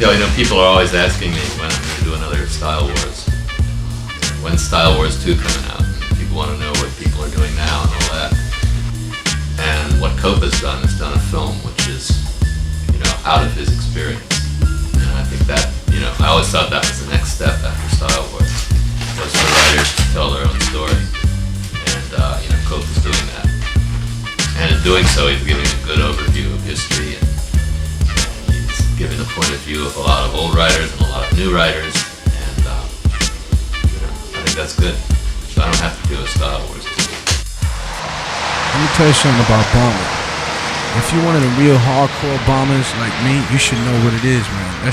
Yeah, people are always asking me when I'm going to do another Style Wars. When's Style Wars 2 coming out? People want to know what people are doing now and all that. And what Cope has done a film which is, out of his experience. And I think that, I always thought that was the next step after Style Wars, was for writers to tell their own story. And, Cope is doing that. And in doing so, he's giving a good overview of history, and he's giving the point of view of a lot of old writers and a lot of new writers. And, I think that's good. So I don't have to do a Style Wars 2. Let me tell you something about bombing. If you're one of the real hardcore bombers like me, you should know what it is, man.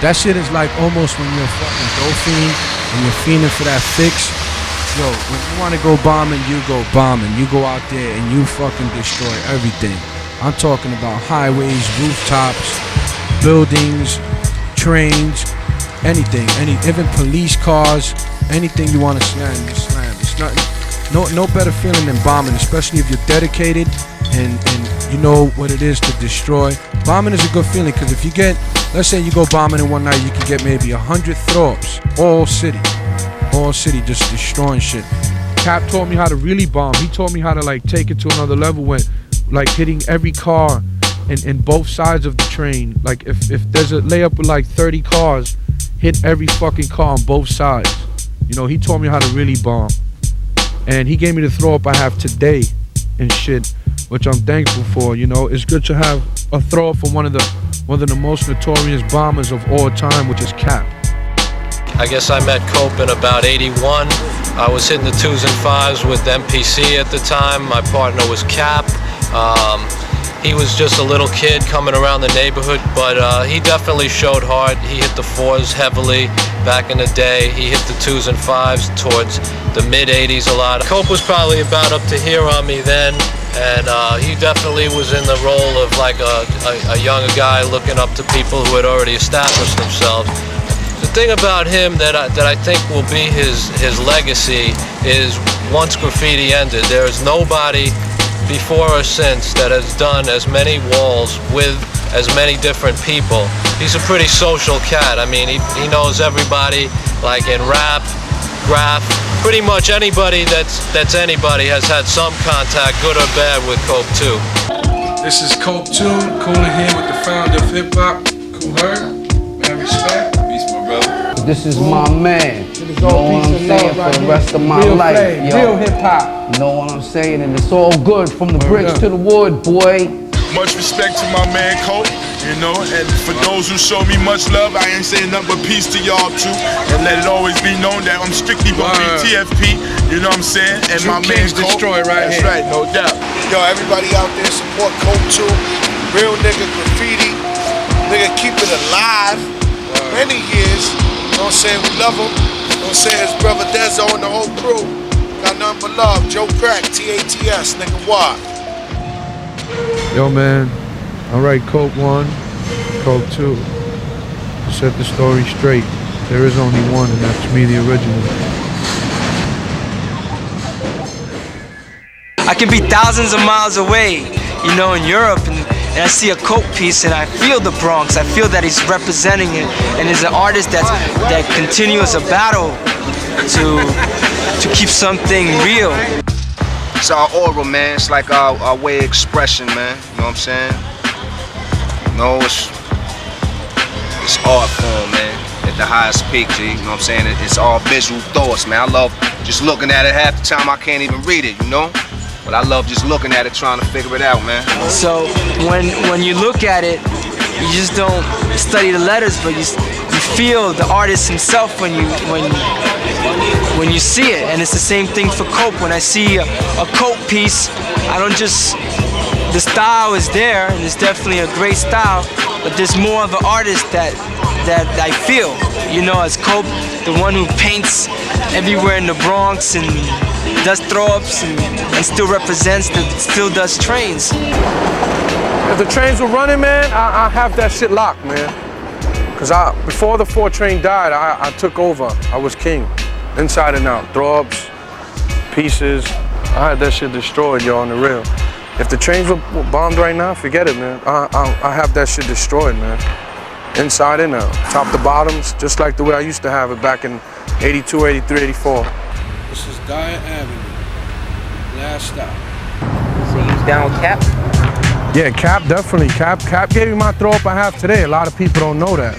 That shit is like almost when you're a fucking dope fiend and you're fiending for that fix. Yo, when you want to go bombing, you go bombing. You go out there and you fucking destroy everything. I'm talking about highways, rooftops, buildings, trains, anything, even police cars, anything you want to slam, you slam. It's nothing. No better feeling than bombing, especially if you're dedicated and you know what it is to destroy. Bombing is a good feeling because if you get, let's say you go bombing in one night, you can get maybe 100 throw-ups, all city just destroying shit. Cap taught me how to really bomb. He taught me how to take it to another level when hitting every car in both sides of the train. Like if there's a layup with 30 cars, hit every fucking car on both sides. He taught me how to really bomb. And he gave me the throw up I have today and shit, which I'm thankful for. It's good to have a throw up from one of the most notorious bombers of all time, which is Cap. I guess I met Cope in about 81. I was hitting the 2s and 5s with MPC at the time. My partner was Cap. He was just a little kid coming around the neighborhood, but he definitely showed heart. He hit the 4s heavily back in the day. He hit the 2s and 5s towards the mid-80s a lot. Cope was probably about up to here on me then, and he definitely was in the role of a younger guy looking up to people who had already established themselves. The thing about him that I think will be his legacy is once graffiti ended, there is nobody before or since that has done as many walls with as many different people. He's a pretty social cat. I mean, he knows everybody, in rap, graph, pretty much anybody that's anybody has had some contact, good or bad, with Cope 2. This is Cope 2, cooling here with the founder of hip hop, Kool Herc. Man, respect. Peace, my brother. This is my man. You know what I'm saying? For the rest of my life, yo. Real hip hop. You know what I'm saying? And it's all good from the bricks to the wood, boy. Much respect to my man Cope, and for those who show me much love, I ain't saying nothing but peace to y'all too. And let it always be known that I'm strictly gonna be TFP, you know what I'm saying? And my man Cope, destroy right that's here. right, no doubt. Yo, everybody out there support Cope 2, real nigga graffiti, nigga keep it alive, many years, you know what I'm saying, we love him, you know what I'm saying, his brother Dezo and the whole crew, got nothing but love, Joe Crack, TATS, nigga, why? Yo, man. All right, Cope 1, Cope 2. To set the story straight, there is only one, and that's me, the original. I can be thousands of miles away, in Europe, and I see a Cope piece, and I feel the Bronx. I feel that he's representing it, and is an artist that continues a battle to keep something real. It's our aura, man. It's like our way of expression, man. You know what I'm saying? It's art form, man, at the highest peak, G. You know what I'm saying? It's all visual thoughts, man. I love just looking at it. Half the time I can't even read it, But I love just looking at it, trying to figure it out, man. So when you look at it, you just don't study the letters, but you feel the artist himself when you see it. And it's the same thing for Cope. When I see a Cope piece, I don't just, the style is there, and it's definitely a great style, but there's more of an artist that I feel, as Cope, the one who paints everywhere in the Bronx and does throw-ups and still represents, still does trains. If the trains were running, man, I have that shit locked, man. Cause before the 4 train died, I took over. I was king, inside and out. Throw-ups, pieces. I had that shit destroyed, yo, on the real. If the trains were bombed right now, forget it, man. I have that shit destroyed, man. inside and out, top to bottoms, just like the way I used to have it back in 82, 83, 84. This is Dyer Avenue, last stop. So you down with Cap? Yeah, Cap, definitely. Cap gave me my throw up I have today. A lot of people don't know that.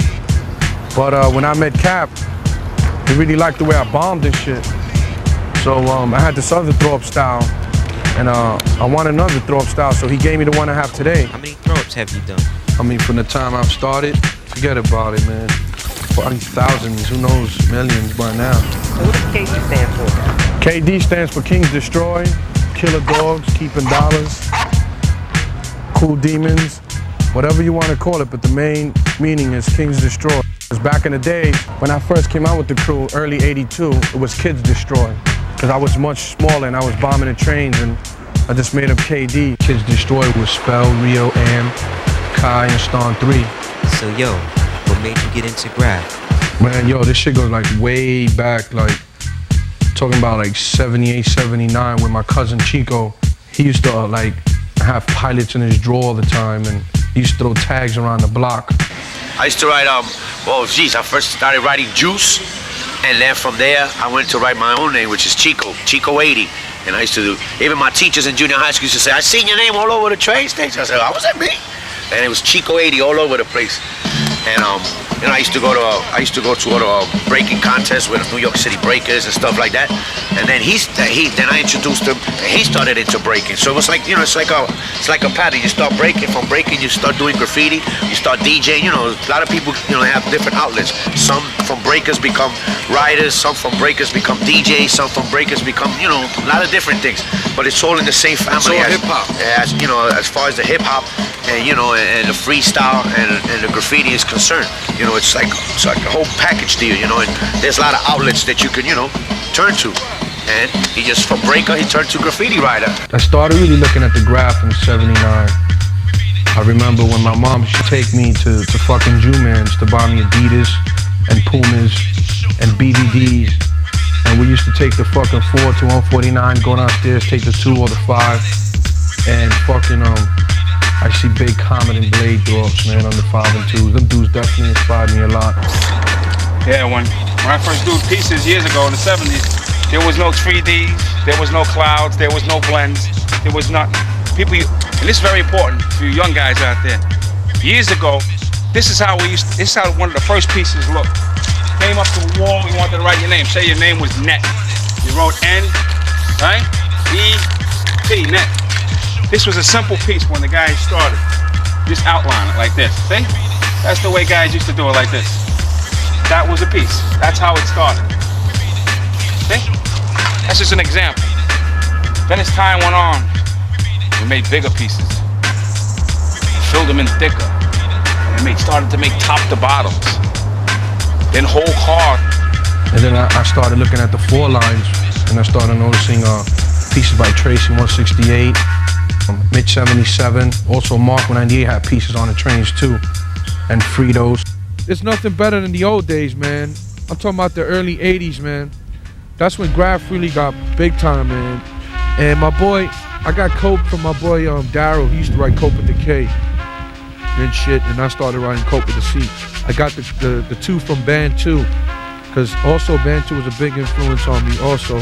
But when I met Cap, he really liked the way I bombed and shit. So I had this other throw up style, and I want another throw up style, so he gave me the one I have today. How many throw ups have you done? I mean, from the time I've started, forget about it, man. Probably thousands, who knows, millions by now. So what does KD stand for? KD stands for Kings Destroy, Killer Dogs, Keeping Dollars, Cool Demons, whatever you want to call it, but the main meaning is Kings Destroy. Because back in the day, when I first came out with the crew, early 82, it was Kids Destroy. Because I was much smaller and I was bombing the trains, and I just made up KD. Kids Destroy was Spell, Rio, Am, Kai, and Ston 3. So yo, what made you get into graph? Man, yo, this shit goes like way back, like talking about like 78, 79 with my cousin Chico. He used to like have pilots in his drawer all the time, and he used to throw tags around the block. I used to write, I first started writing Juice, and then from there I went to write my own name, which is Chico 80. And I used to do, even my teachers in junior high school used to say, I seen your name all over the train station. I said, oh, was that me? And it was Chico 80 all over the place. And I used to go to a breaking contest with New York City Breakers and stuff like that. And then then I introduced him, and he started into breaking. So it was like, it's like a pattern. You start breaking, from breaking you start doing graffiti, you start DJing. A lot of people have different outlets. Some from breakers become writers, some from breakers become DJs, some from breakers become a lot of different things. But it's all in the same family. It's all hip hop. As far as the hip hop and and the freestyle and the graffiti is concerned, it's like a whole package deal, and there's a lot of outlets that you can turn to. And he just, from breaker, he turned to graffiti writer. I started really looking at the graph in '79. I remember when my mom used to take me to fucking Jew-Man's to buy me Adidas and Pumas and BDDs. And we used to take the fucking 4 to 149, go downstairs, take the 2 or the 5, and fucking I see Big Comet and Blade drops, man, on the 5 and 2s. Them dudes definitely inspired me a lot. Yeah, when I first do pieces years ago in the 70s, there was no 3Ds, there was no clouds, there was no blends, there was not people. And this is very important for you young guys out there. Years ago, this is how one of the first pieces looked. Came up to the wall, we wanted to write your name. Say your name was Net. You wrote N, right? E-T, Net. This was a simple piece when the guys started. Just outline it like this, see? That's the way guys used to do it, like this. That was a piece. That's how it started. See? That's just an example. Then as time went on, we made bigger pieces. Filled them in thicker. And we started to make top to bottoms. Then whole car. And then I started looking at the 4 lines, and I started noticing pieces by Tracy 168, Mitch 77, also Mark 198 had pieces on the trains too, and Fritos. It's nothing better than the old days, man. I'm talking about the early 80s, man. That's when graph really got big time, man. And my boy, I got coke from my boy Daryl. He used to write coke with the K and shit, and I started writing coke with the C. I got the 2 from Band 2, because also Band 2 was a big influence on me also.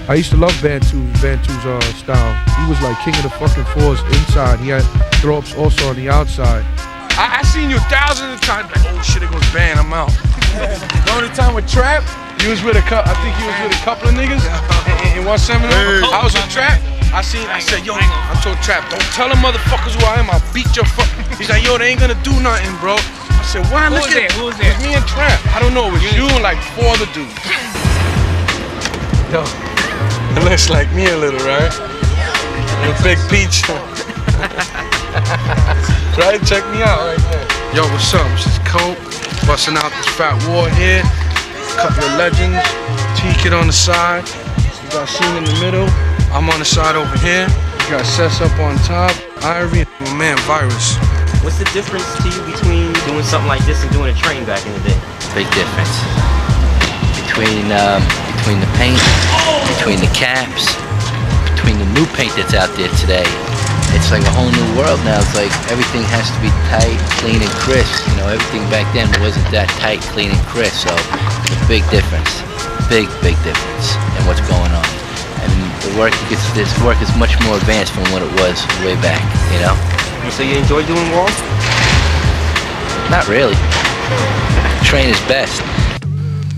I used to love Band 2's style. He was like king of the fucking 4s inside. He had throw-ups also on the outside. I seen you thousands of times, like, oh shit, it goes Band, I'm out. The only time with Trap, you was with I think you was with a couple of niggas in one seminar. I was with Trap. I said, yo, I told Trap, don't tell them motherfuckers who I am, I'll beat your fuck. He's like, yo, they ain't gonna do nothing, bro. I said, why? Who was there? It was me and Trap. I don't know, it was you and like 4 other dudes. Yo, it looks like me a little, right? The Big Peach. Right? Check me out right there. Yo, what's up? This is Cope, busting out this Fat War here. Couple of legends. T-Kid on the side. You got Scene in the middle. I'm on the side over here. You got Sess up on top. Ivory, and my man Virus. What's the difference to you between doing something like this and doing a train back in the day? Big difference between the paint, between the caps, between the new paint that's out there today, it's like a whole new world now. It's like everything has to be tight, clean, and crisp. You know, everything back then wasn't that tight, clean, and crisp. So it's a big difference, big difference in what's going on. And this work is much more advanced from what it was way back. You know. So you enjoy doing walls? Not really. Train is best.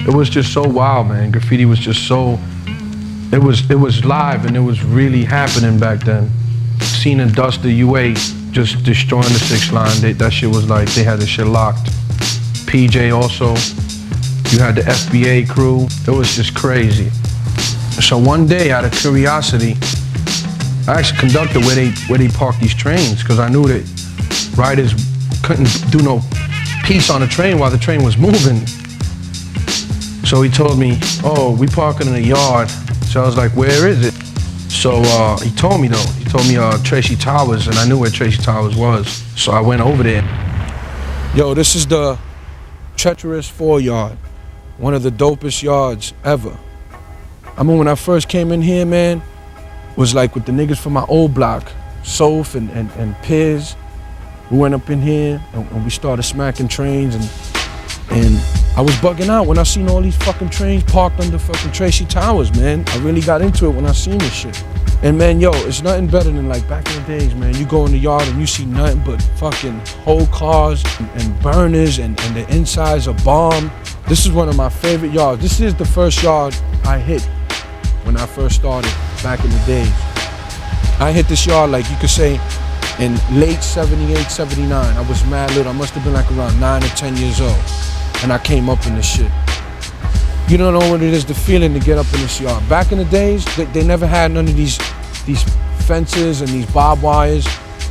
It was just so wild, man. Graffiti was just so. It was live and it was really happening back then. Seen and Duster UA just destroying the 6 line. That shit was like, they had the shit locked. PJ also. You had the FBA crew. It was just crazy. So one day, out of curiosity, I actually conducted where they park these trains, because I knew that riders couldn't do no piece on the train while the train was moving. So he told me, oh, we parking in a yard. So I was like, where is it? So he told me though. He told me Tracy Towers, and I knew where Tracy Towers was. So I went over there. Yo, this is the Treacherous 4 yard. One of the dopest yards ever. I mean, when I first came in here, man, was like with the niggas from my old block, Soph and Piz. We went up in here and we started smacking trains, and I was bugging out when I seen all these fucking trains parked under fucking Tracy Towers, man. I really got into it when I seen this shit. And man, yo, it's nothing better than like back in the days, man. You go in the yard and you see nothing but fucking whole cars and burners and the insides are bombed. This is one of my favorite yards. This is the first yard I hit when I first started back in the days. I hit this yard, like you could say, in late 78, 79. I was mad little. I must have been like around 9 or 10 years old. And I came up in this shit. You don't know what it is, the feeling to get up in this yard. Back in the days, they never had none of these fences and these barbed wires.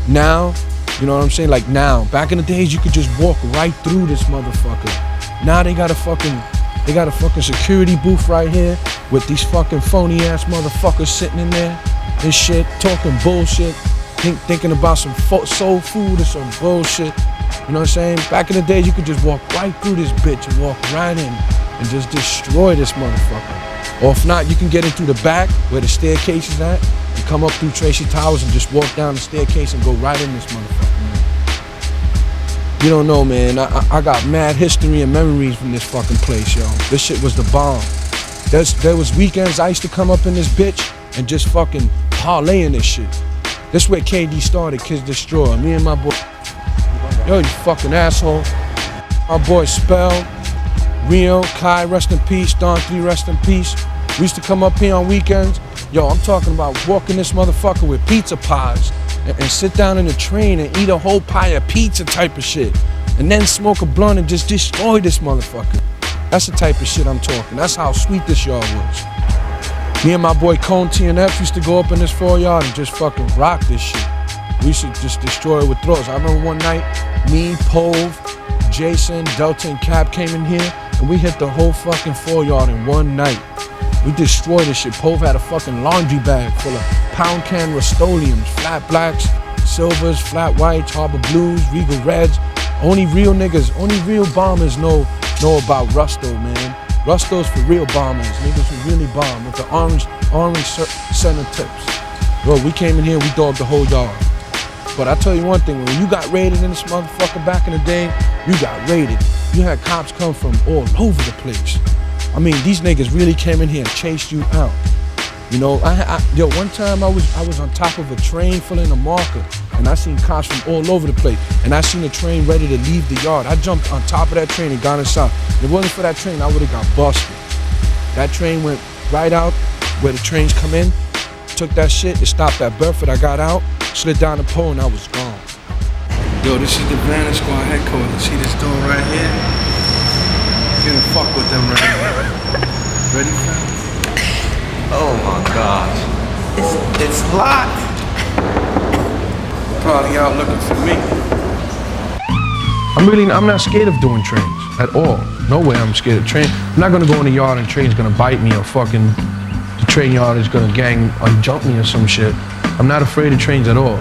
Now, you know what I'm saying? Like now, back in the days, you could just walk right through this motherfucker. Now they got a fucking security booth right here with these fucking phony ass motherfuckers sitting in there and shit, talking bullshit, thinking about some soul food or some bullshit. You know what I'm saying? Back in the day, you could just walk right through this bitch and walk right in and just destroy this motherfucker. Or if not, you can get in through the back where the staircase is at and come up through Tracy Towers and just walk down the staircase and go right in this motherfucker, man. You don't know, man. I got mad history and memories from this fucking place, yo. This shit was the bomb. There was weekends I used to come up in this bitch and just fucking parlay in this shit. This where KD started, Kids Destroy. Me and my boy. Yo, you fucking asshole. Our boy Spell, Rio, Kai, rest in peace, Don 3, rest in peace. We used to come up here on weekends. Yo, I'm talking about walking this motherfucker with pizza pies and sit down in the train and eat a whole pie of pizza type of shit. And then smoke a blunt and just destroy this motherfucker. That's the type of shit I'm talking. That's how sweet this yard was. Me and my boy Cone TNF used to go up in this 4 yard and just fucking rock this shit. We used to just destroy it with throws. I remember one night, me, Pove, Jason, Delta, and Cap came in here, and we hit the whole fucking 4 yard in one night. We destroyed this shit. Pove had a fucking laundry bag full of pound can Rust-Oleums, flat blacks, silvers, flat whites, Harbor Blues, Regal Reds. Only real niggas, only real bombers know about Rusto, man. Rusto's for real bombers, niggas who really bomb with the orange center tips. Bro, we came in here, we dogged the whole yard. But I tell you one thing, when you got raided in this motherfucker back in the day, you got raided. You had cops come from all over the place. I mean, these niggas really came in here and chased you out. You know, yo, one time I was on top of a train filling a marker, and I seen cops from all over the place, and I seen a train ready to leave the yard. I jumped on top of that train and got inside. If it wasn't for that train, I would have got busted. That train went right out where the trains come in, took that shit, it stopped at Bedford. I got out, slid down the pole, and I was gone. Yo, this is the Vanna Squad headquarters. See this door right here? You're gonna fuck with them right here. Ready, fam? Oh my gosh. It's locked. Probably out looking for me. I'm not scared of doing trains at all. No way I'm scared of trains. I'm not gonna go in the yard and train's gonna bite me or fucking the train yard is gonna gang or jump me or some shit. I'm not afraid of trains at all.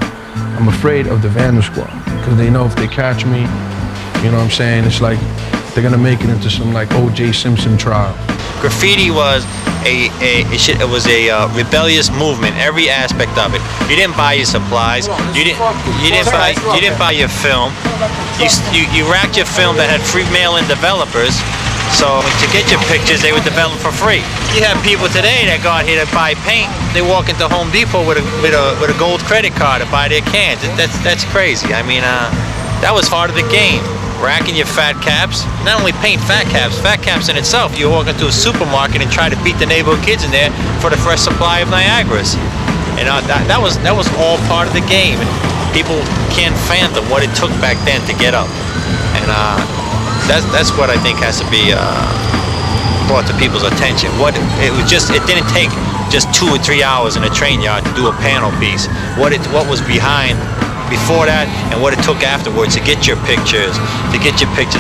I'm afraid of the Vanna Squad because they know if they catch me, you know what I'm saying? It's like they're gonna make it into some like O.J. Simpson trial. Graffiti was it was a rebellious movement, every aspect of it. You didn't buy your supplies. You didn't buy your film. You racked your film that had free mail-in developers. So to get your pictures, they would develop for free. You have people today that go out here to buy paint. They walk into Home Depot with a gold credit card to buy their cans. That's crazy. I mean, that was part of the game. Racking your fat caps. Not only paint fat caps in itself. You walk into a supermarket and try to beat the neighborhood kids in there for the fresh supply of Niagaras. And that was all part of the game. And people can't fathom what it took back then to get up. And that's what I think has to be brought to people's attention. It didn't take just 2 or 3 hours in a train yard to do a panel piece. What was behind before that and what it took afterwards to get your pictures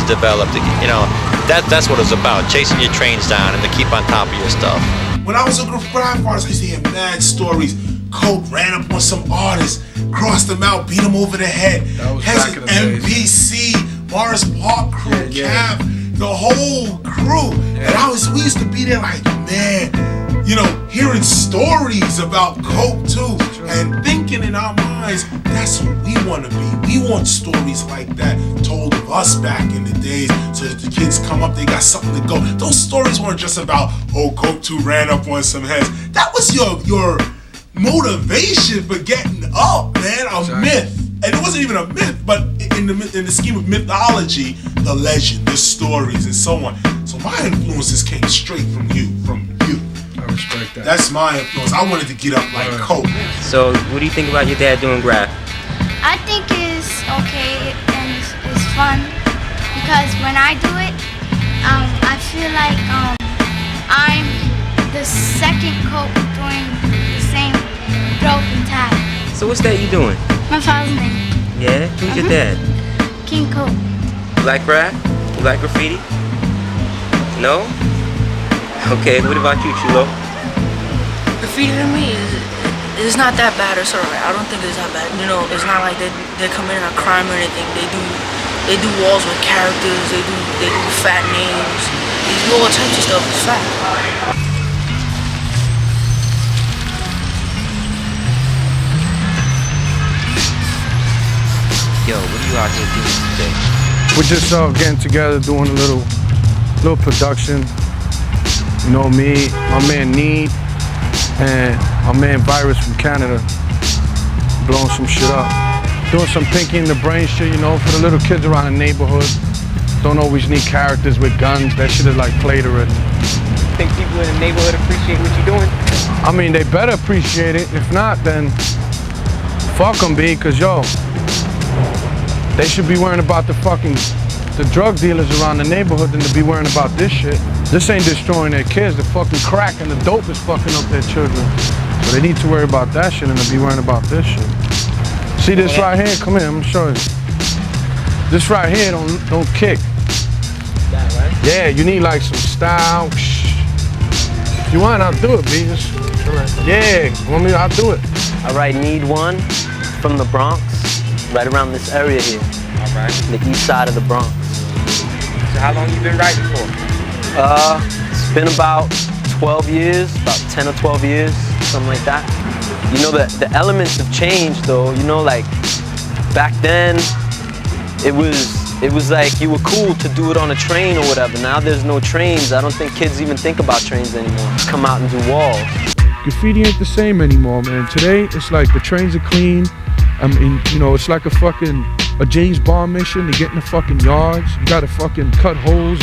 developed. You know, that's what it's about, chasing your trains down and to keep on top of your stuff. When I was a graffiti artist, I used to hear mad stories. Cope ran up on some artists, crossed them out, beat them over the head. Has an MPC, Morris Park crew, Cap, the whole crew. And we used to be there like, man, you know, hearing stories about Cope too, and thinking in our minds, that's what we want to be. We want stories like that told of us back in the days, so that the kids come up, they got something to go. Those stories weren't just about, oh, Cope 2 ran up on some heads. That was your motivation for getting up, man. A myth. And it wasn't even a myth, but in the scheme of mythology, the legend, the stories, and so on. So my influences came straight from you. I respect that. That's my influence. I wanted to get up like Cope. So, what do you think about your dad doing graph? I think it's okay and it's fun because when I do it, I feel like I'm the second Cope doing the same dope and tag. So what's that you doing? My father's name. Yeah? Who's your dad? King Cope. You like rap? You like graffiti? No? Okay, what about you, Chulo? Graffiti to me is not that bad or sort of. I don't think it's that bad. You know, it's not like they're committing a crime or anything. They do walls with characters. They do fat names. They do all types of stuff. It's fat. Yo, what are you out here doing today? We're just getting together, doing a little production. You know me, my man Need, and my man Virus from Canada, blowing some shit up. Doing some Pinky in the Brain shit, you know, for the little kids around the neighborhood. Don't always need characters with guns. That shit is like played already. Think people in the neighborhood appreciate what you're doing? I mean, they better appreciate it. If not, then fuck them, B, cause yo, they should be worrying about the drug dealers around the neighborhood than to be worrying about this shit. This ain't destroying their kids. The fucking crack and the dope is fucking up their children. So they need to worry about that shit and to be worrying about this shit. See this right here? Come here, I'm gonna show you. This right here don't kick. That right? Yeah, you need like some style. If you want, I'll do it, B. Yeah, want me? I'll do it. All right, Need one from the Bronx, right around this area here. All right. The east side of the Bronx. So how long you been writing for? It's been about 12 years, about 10 or 12 years, something like that. You know, the elements have changed though. You know, like back then, it was like you were cool to do it on a train or whatever. Now there's no trains. I don't think kids even think about trains anymore. Just come out and do walls. Graffiti ain't the same anymore, man. Today, it's like the trains are clean. I mean, you know, it's like a James Bond mission to get in the fucking yards. You gotta fucking cut holes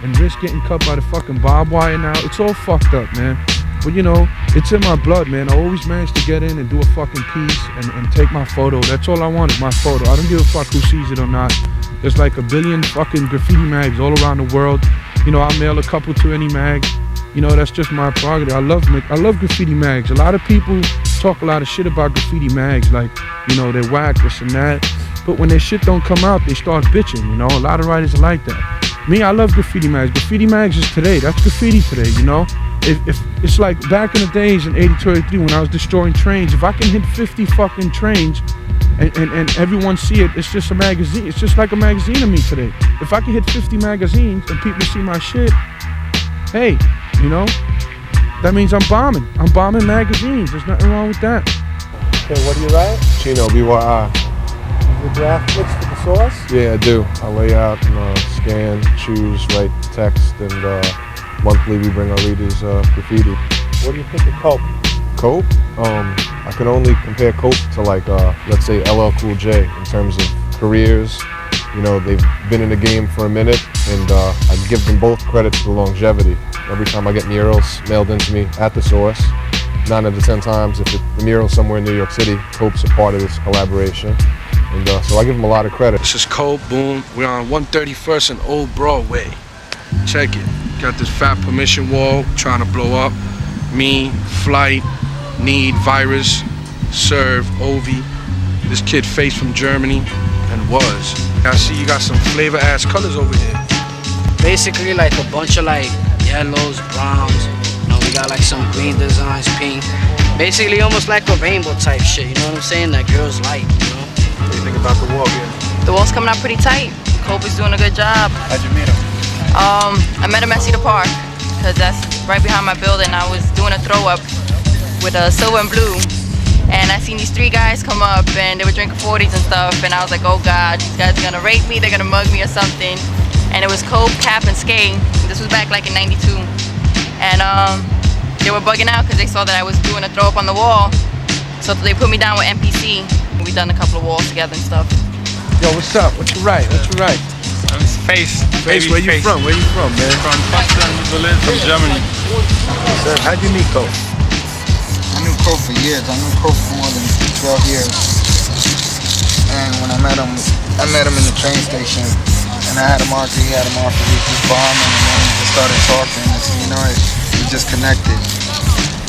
and risk getting cut by the fucking barbed wire now. It's all fucked up, man. But you know, it's in my blood, man. I always managed to get in and do a fucking piece and take my photo. That's all I wanted, my photo. I don't give a fuck who sees it or not. There's like a billion fucking graffiti mags all around the world. You know, I'll mail a couple to any mag. You know, that's just my prerogative. I love graffiti mags. A lot of people talk a lot of shit about graffiti mags, like, you know, they're whack, this and that. But when their shit don't come out, they start bitching, you know? A lot of writers are like that. Me, I love graffiti mags. Graffiti mags is today. That's graffiti today, you know? If it's like back in the days in 82, 83 when I was destroying trains, if I can hit 50 fucking trains and everyone see it, it's just a magazine. It's just like a magazine to me today. If I can hit 50 magazines and people see my shit, hey, you know? That means I'm bombing. I'm bombing magazines. There's nothing wrong with that. Okay, what do you write? Chino, BYI. You draft books for the source? Yeah, I do. I lay out and scan, choose, write text, and monthly we bring our readers graffiti. What do you think of Cope? Cope? I can only compare Cope to like, let's say LL Cool J in terms of careers. You know, they've been in the game for a minute, and I give them both credit for the longevity. Every time I get murals mailed into me at the source, 9 out of 10 times, if the mural's somewhere in New York City, Cope's a part of this collaboration. And so I give him a lot of credit. This is Cope, boom. We're on 131st and Old Broadway. Check it. Got this fat permission wall trying to blow up. Me, Flight, Need, Virus, Serve, Ovi. This kid Face from Germany, and Was. I see you got some flavor ass colors over here. Basically like a bunch of like yellows, browns. You know, we got like some green designs, pink. Basically almost like a rainbow type shit, you know what I'm saying? That girls like, you know? What do you think about the wall here? The wall's coming out pretty tight. Cope is doing a good job. How'd you meet him? I met him at Cedar Park, because that's right behind my building. I was doing a throw up with a silver and blue. And I seen these 3 guys come up and they were drinking 40s and stuff, and I was like, oh God, these guys are gonna rape me, they're gonna mug me or something. And it was Cope, Cap, and Skate. This was back like in '92. And they were bugging out because they saw that I was doing a throw up on the wall. So they put me down with MPC. We done a couple of walls together and stuff. Yo, what's up? What you write? What you write? Face. Face, where you from? Where you from, man? From Potsdam, Berlin, from Germany. How'd you meet Cope? I knew Cope for years. I knew Cope for more than 12 years. And when I met him in the train station. And I had him on, he had him on for just bombing, and then we just started talking. And so, you know, we just connected.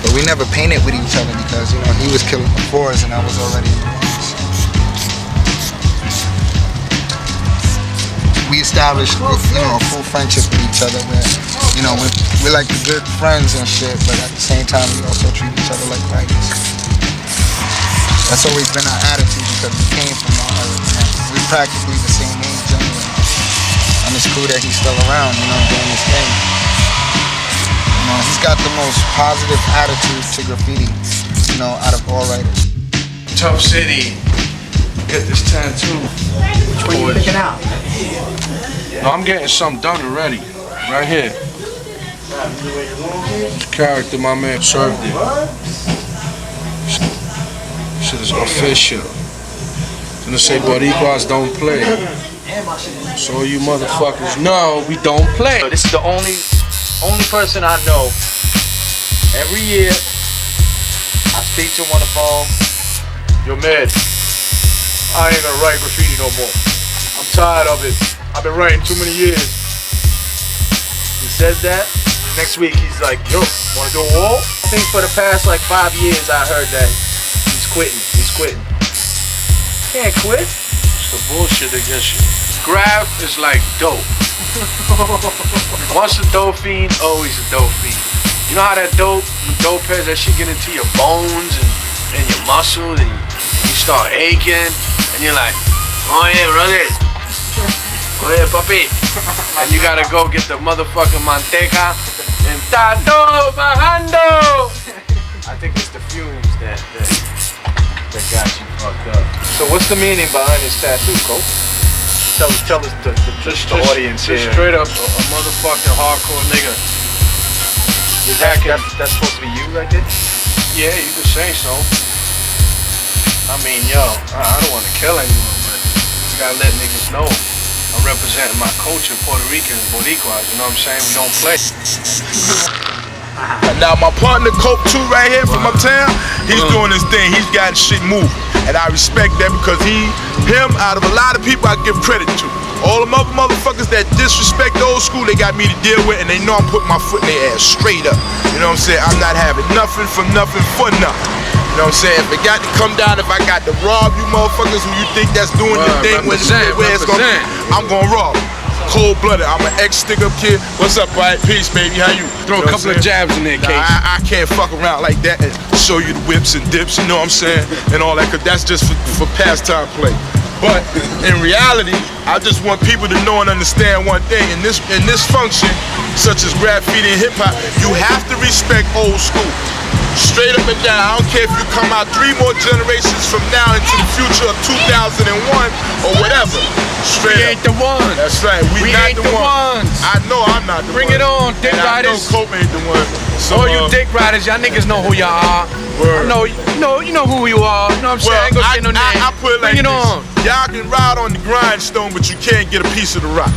But we never painted with each other because, you know, he was killing the fours and I was already in the range. We established, you know, a full friendship with each other where, you know, we're like good friends and shit, but at the same time, we also treat each other like writers. That's always been our attitude because we came from our area. We're practically the same age anyway. And it's cool that he's still around, you know, doing this thing. You know, he's got the most positive attitude to graffiti, you know, out of all writers. Tough City. Get this tattoo. Which one are you picking out? No, I'm getting something done already. Right here. Character my man served it. Shit is official. It's gonna say Boricuas don't play. So you motherfuckers know we don't play. This is the only person I know. Every year, I speak to him on the phone. Yo, man, I ain't gonna write graffiti no more. I'm tired of it. I've been writing too many years. He says that. Next week, he's like, yo, wanna do a wall? I think for the past like 5 years, I heard that he's quitting. He's quitting. Can't quit. It's the bullshit against you. Graph is like dope. Once a dope fiend, always a dope fiend. You know how that dope is, that shit get into your bones and your muscles and you start aching and you're like, oh yeah, brother. Oh yeah, papi. And you gotta go get the motherfucking manteca and tato bajando. I think it's the fumes that got you fucked up. So what's the meaning behind this tattoo, Cope? Tell us the audience here. Just straight up a motherfucking hardcore nigga. That's supposed to be you right there? Yeah, you could say so. I mean, yo, I don't want to kill anyone, but you gotta let niggas know I'm representing my culture, Puerto Ricans, Boricuas, you know what I'm saying? We don't play. Now my partner Cope 2 right here from uptown, he's doing his thing. He's got shit moving. And I respect that because him, out of a lot of people, I give credit to. All them other motherfuckers that disrespect the old school, they got me to deal with, and they know I'm putting my foot in their ass straight up. You know what I'm saying? I'm not having nothing for nothing for nothing. You know what I'm saying? If it got to come down, if I got to rob you motherfuckers who you think that's doing your thing, where it's gonna be, I'm gonna rob. Cold-blooded. I'm an ex-stick-up kid. What's up, right? Peace, baby. How you? Throw a couple of jabs in there, Case. I can't fuck around like that and show you the whips and dips, you know what I'm saying? And all that, because that's just for pastime play. But in reality, I just want people to know and understand one thing. In this function, such as graffiti and hip hop, you have to respect old school. Straight up and down. I don't care if you come out 3 more generations from now into the future of 2001 or whatever. Straight We ain't the ones. That's right. We not ain't the ones. I know I'm not the one. Bring it on, dick and riders. I know Cope ain't the one. So, All you dick riders, y'all niggas know who y'all are. Word. I know, you know who you are. You know what I'm saying? I ain't gonna say no name. I put it like Bring it this. on. Y'all can ride on the grindstone, but you can't get a piece of the rock.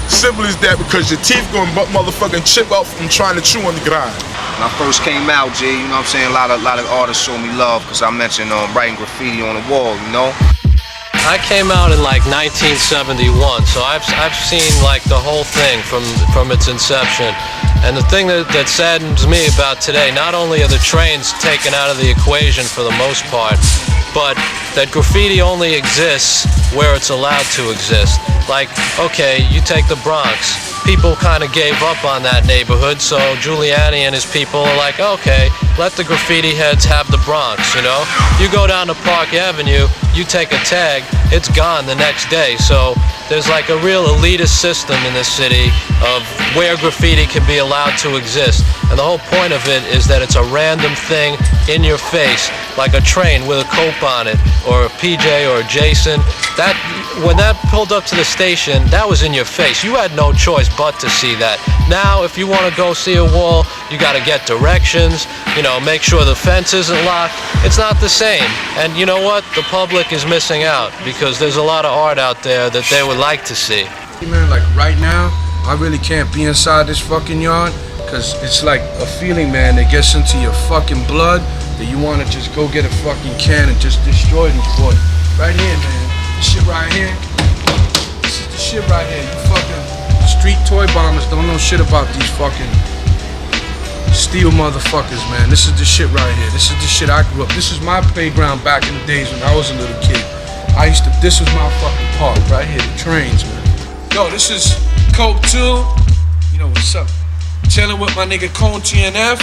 Simple as that, because your teeth gonna motherfucking chip off from trying to chew on the grind. When I first came out, G, you know what I'm saying? A lot of artists showed me love because I mentioned writing graffiti on the wall, you know? I came out in like 1971, so I've seen like the whole thing from its inception. And the thing that saddens me about today, not only are the trains taken out of the equation for the most part, but that graffiti only exists where it's allowed to exist. Like, okay, you take the Bronx. People kind of gave up on that neighborhood, so Giuliani and his people are like, okay, let the graffiti heads have the Bronx, you know? You go down to Park Avenue, you take a tag, it's gone the next day. So there's like a real elitist system in this city of where graffiti can be allowed to exist. And the whole point of it is that it's a random thing in your face, like a train with a Cope on it, or a PJ or a Jason. When that pulled up to the station, that was in your face. You had no choice but to see that. Now, if you want to go see a wall, you got to get directions, you know, make sure the fence isn't locked. It's not the same. And you know what? The public is missing out because there's a lot of art out there that they would like to see. Man, like right now, I really can't be inside this fucking yard because it's like a feeling, man, that gets into your fucking blood that you want to just go get a fucking can and just destroy these boys. Right here, man. This shit right here. This is the shit right here. You fucking street toy bombers don't know shit about these fucking steel motherfuckers, man. This is the shit right here. This is the shit I grew up. This is my playground back in the days when I was a little kid. This was my fucking park right here, the trains, man. Yo, this is Cope 2. You know what's up. Chilling with my nigga Cone TNF,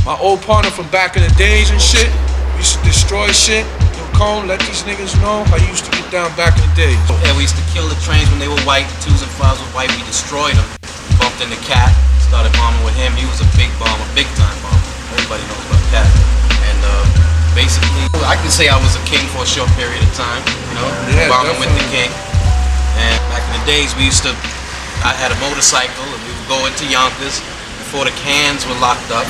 my old partner from back in the days and shit. We used to destroy shit. Yo, Cone, let these niggas know how you used to get down back in the days. Yeah, we used to kill the trains when they were white. The 2s and 5s were white. We destroyed them. Bumped into Cat. Started bombing with him. He was a big bomber, big time bomber. Everybody knows about Cat. And basically, I can say I was a king for a short period of time. You know, Yeah, bombing with the definitely. king. And back in the days, I had a motorcycle and we would go into Yonkers before the cans were locked up.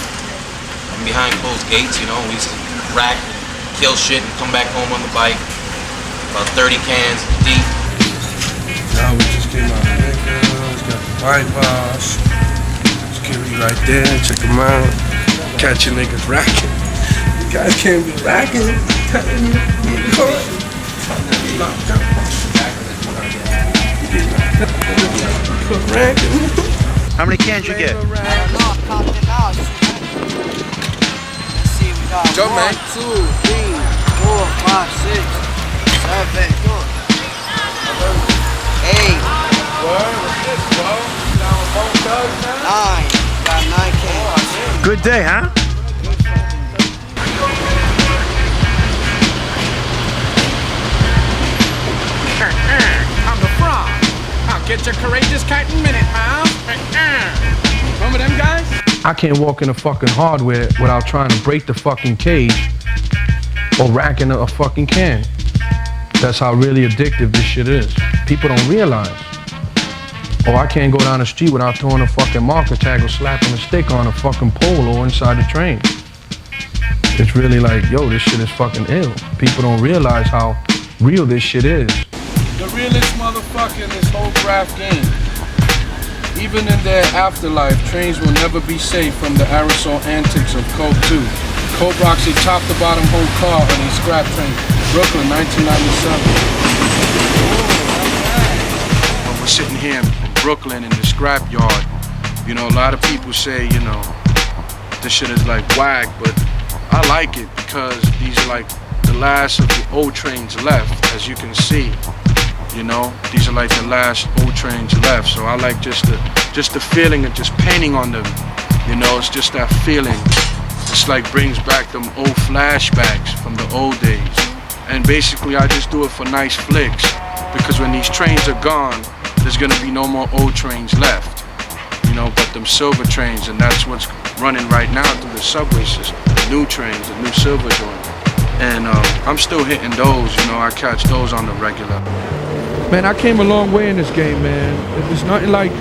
And behind closed gates, you know, we used to rack, kill shit, and come back home on the bike. About 30 cans deep. Now we just came out of Lakers, got the bypass. Security right there, check them out. Catching niggas racking. You guys can't be racking. How many cans you get? Jump, man. 1, 2, 3, 4, 5, 6, 7, 8. Nine. Got 9 cans. Good day, huh? I'm the frog. I'll get your courageous kite in a minute, pal. Remember them guys? I can't walk in a fucking hardware without trying to break the fucking cage or racking a fucking can. That's how really addictive this shit is. People don't realize. Oh, I can't go down the street without throwing a fucking marker tag or slapping a stick on a fucking pole or inside the train. It's really like, yo, this shit is fucking ill. People don't realize how real this shit is. The realest motherfucker in this whole graph game. Even in their afterlife, trains will never be safe from the aerosol antics of Cope 2. Cope rocks a top-to-bottom whole car on a scrap train. Brooklyn, 1997. When we're sitting here in Brooklyn in the scrap yard, you know, a lot of people say, you know, this shit is like whack, but I like it because these are like the last of the old trains left, as you can see. You know, these are like the last old trains left. So I like just the feeling of just painting on them. You know, it's just that feeling. It's like brings back them old flashbacks from the old days. And basically I just do it for nice flicks, because when these trains are gone, there's gonna be no more old trains left, you know, but them silver trains, and that's what's running right now through the subway system, the new trains, the new silver joint. And I'm still hitting those, you know, I catch those on the regular. Man, I came a long way in this game, man. It's nothing like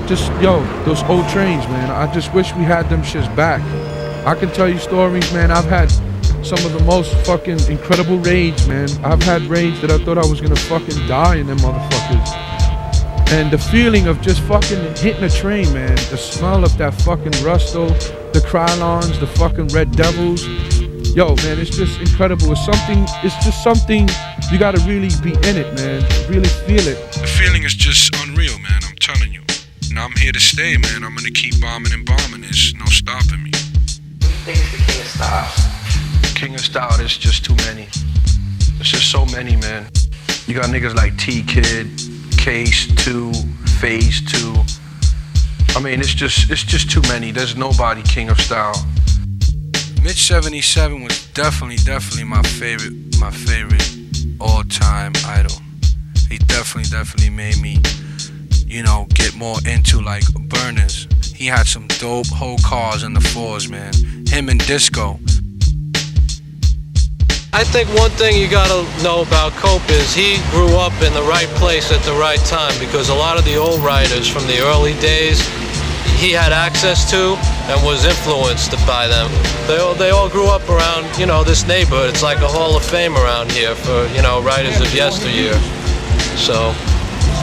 just, those old trains, man. I just wish we had them shits back. I can tell you stories, man. I've had some of the most fucking incredible raids, man. I've had raids that I thought I was gonna fucking die in them motherfuckers. And the feeling of just fucking hitting a train, man. The smell of that fucking Rusto, the Krylons, the fucking Red Devils. Yo, man, it's just incredible. It's just something, you gotta really be in it, man. Really feel it. The feeling is just unreal, man, I'm telling you. And I'm here to stay, man. I'm gonna keep bombing and bombing. There's no stopping me. What do you think is the king of style? King of style, there's just too many. There's just so many, man. You got niggas like T-Kid, Case 2, Phase 2. I mean, it's just too many. There's nobody king of style. Mitch 77 was definitely my favorite all-time idol. He definitely made me, you know, get more into like burners. He had some dope whole cars in the 4s, man. Him and Disco. I think one thing you gotta know about Cope is he grew up in the right place at the right time, because a lot of the old writers from the early days he had access to and was influenced by them. They all grew up around, you know, this neighborhood. It's like a hall of fame around here for, you know, writers of yesteryear. So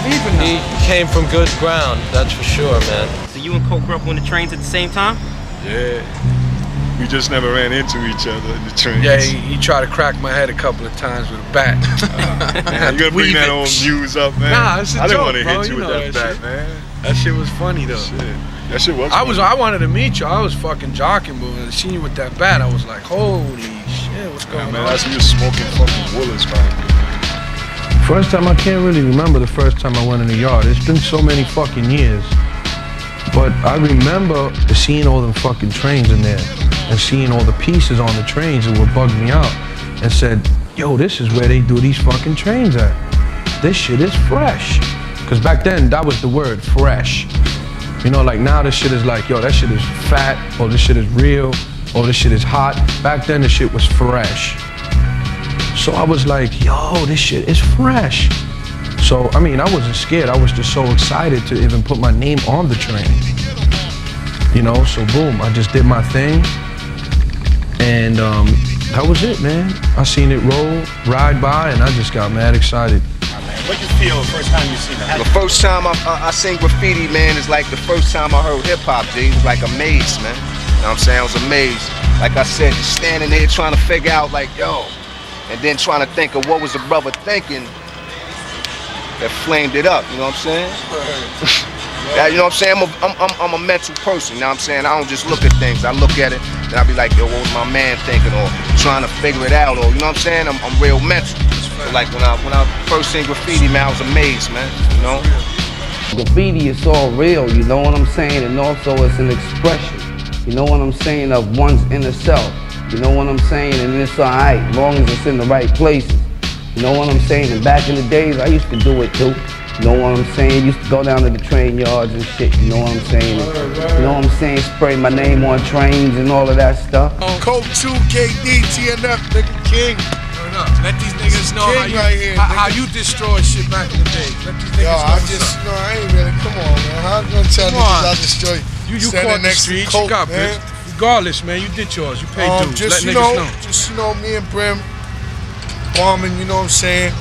he came from good ground, that's for sure, man. So you and Cope grew up on the trains at the same time? Yeah. We just never ran into each other in the trains. Yeah, he tried to crack my head a couple of times with a bat. Man, you gotta bring that old news up, man. Nah, it's a I didn't joke, want to bro. hit you with that bat, shit. man. That shit was funny though. Shit. That shit was funny. I wanted to meet you. I was fucking jocking, but when I seen you with that bat, I was like, holy shit, what's going on? Man, that's when you're smoking fucking Woolers, man. First time, I can't really remember the first time I went in the yard. It's been so many fucking years. But I remember seeing all them fucking trains in there and seeing all the pieces on the trains that would bug me out, and said, yo, this is where they do these fucking trains at. This shit is fresh. Because back then, that was the word, fresh. You know, like now this shit is like, yo, that shit is fat, or this shit is real, or this shit is hot. Back then, the shit was fresh. So I was like, yo, this shit is fresh. So, I mean, I wasn't scared. I was just so excited to even put my name on the train. You know, so boom, I just did my thing. And that was it, man. I seen it roll, ride by, and I just got mad excited. What you feel the first time you seen that? The first time I seen graffiti, man, is like the first time I heard hip-hop, G. It was like amazed, man. You know what I'm saying? I was amazed. Like I said, just standing there trying to figure out, like, yo, and then trying to think of what was the brother thinking that flamed it up, you know what I'm saying? You know what I'm saying? I'm a mental person, you know what I'm saying? I don't just look at things, I look at it, and I be like, yo, what was my man thinking, or trying to figure it out, or, you know what I'm saying? I'm real mental. So like when I first seen graffiti, man, I was amazed, man, you know? Graffiti is all real, you know what I'm saying? And also it's an expression, you know what I'm saying, of one's inner self. You know what I'm saying? And it's alright, as long as it's in the right places. You know what I'm saying? And back in the days, I used to do it too. You know what I'm saying? Used to go down to the train yards and shit, you know what I'm saying? You know what I'm saying? Spray my name on trains and all of that stuff. Cope 2, KD, TNF, nigga, king. Let these niggas know how you destroyed shit back in the day. Let these niggas know. I ain't really, come on, man. How I'm gonna tell niggas I destroy You standing caught the next to streets, Cope, you got man. bitch. Regardless, man, you did yours. You paid dues. Just, Let you niggas know, know. just, you know, me and Brim bombing, you know what I'm saying?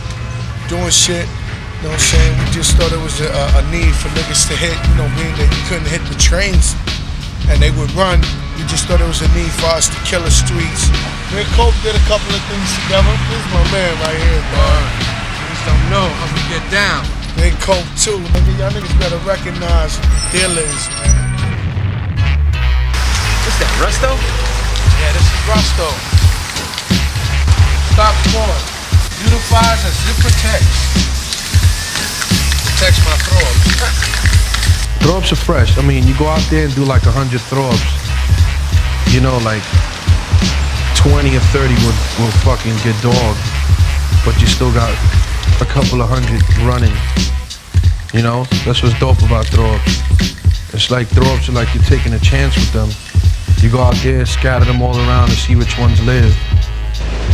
Doing shit, you know what I'm saying? We just thought it was a need for niggas to hit, you know, being that you couldn't hit the trains and they would run. We just thought it was a need for us to kill the streets. Me and Cope did a couple of things together. This is my man right here, man. Niggas don't know how we get down. Me and Cope too, nigga. Y'all niggas better recognize who the deal is, man. What's that, Rusto? Yeah, this is Rusto. Stop forward. Unifies as it protects. Protects my throw-ups. Throw-ups are fresh. I mean, you go out there and do like 100 throw-ups. You know, like 20 or 30 will fucking get dogged, but you still got a couple of hundred running. You know, that's what's dope about throw-ups. It's like throw-ups are like you're taking a chance with them. You go out there, scatter them all around and see which ones live.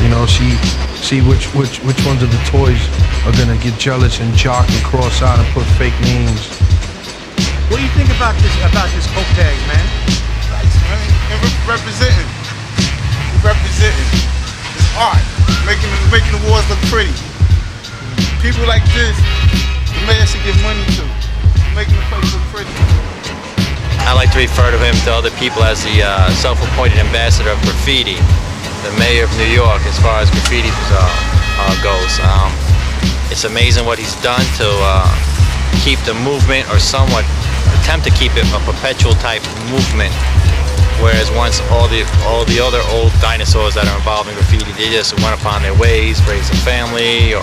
You know, see which ones of the toys are gonna get jealous and jock and cross out and put fake names. What do you think about this coke tag, man? Nice, man. And representing. It's art. Making the wars look pretty. People like this, the mayor should give money to. Making the place look pretty. I like to refer to him to other people as the self-appointed ambassador of graffiti, the mayor of New York as far as graffiti goes. It's amazing what he's done to keep the movement, or somewhat attempt to keep it a perpetual type movement. Whereas once all the other old dinosaurs that are involved in graffiti, they just went upon their ways, raised a family, or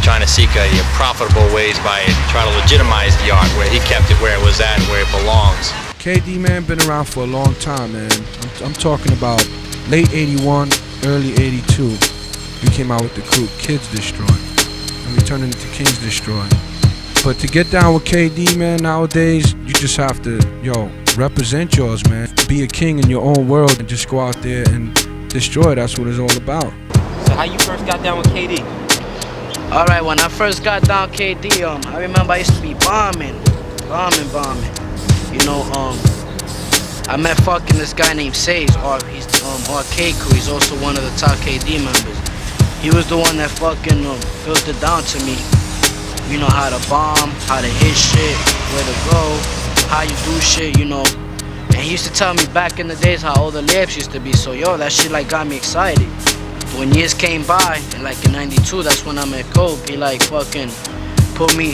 trying to seek a profitable ways by trying to legitimize the art, where he kept it where it was at and where it belongs. KD, man, been around for a long time, man. I'm talking about late 81, early 82. We came out with the crew Kids Destroy, and we turned it into Kings Destroy. But to get down with KD, man, nowadays, you just have to, represent yours, man. Be a king in your own world and just go out there and destroy. That's what it's all about. So how you first got down with KD? Alright, when I first got down KD, I remember I used to be bombing. You know, I met fucking this guy named Sage, he's Arcade Crew. He's also one of the top KD members. He was the one that fucking filtered down to me. You know how to bomb, how to hit shit, where to go, how you do shit, you know. And he used to tell me back in the days how all the layups used to be. So that shit like got me excited. When years came by, and like in 92, that's when I met Cope. He like fucking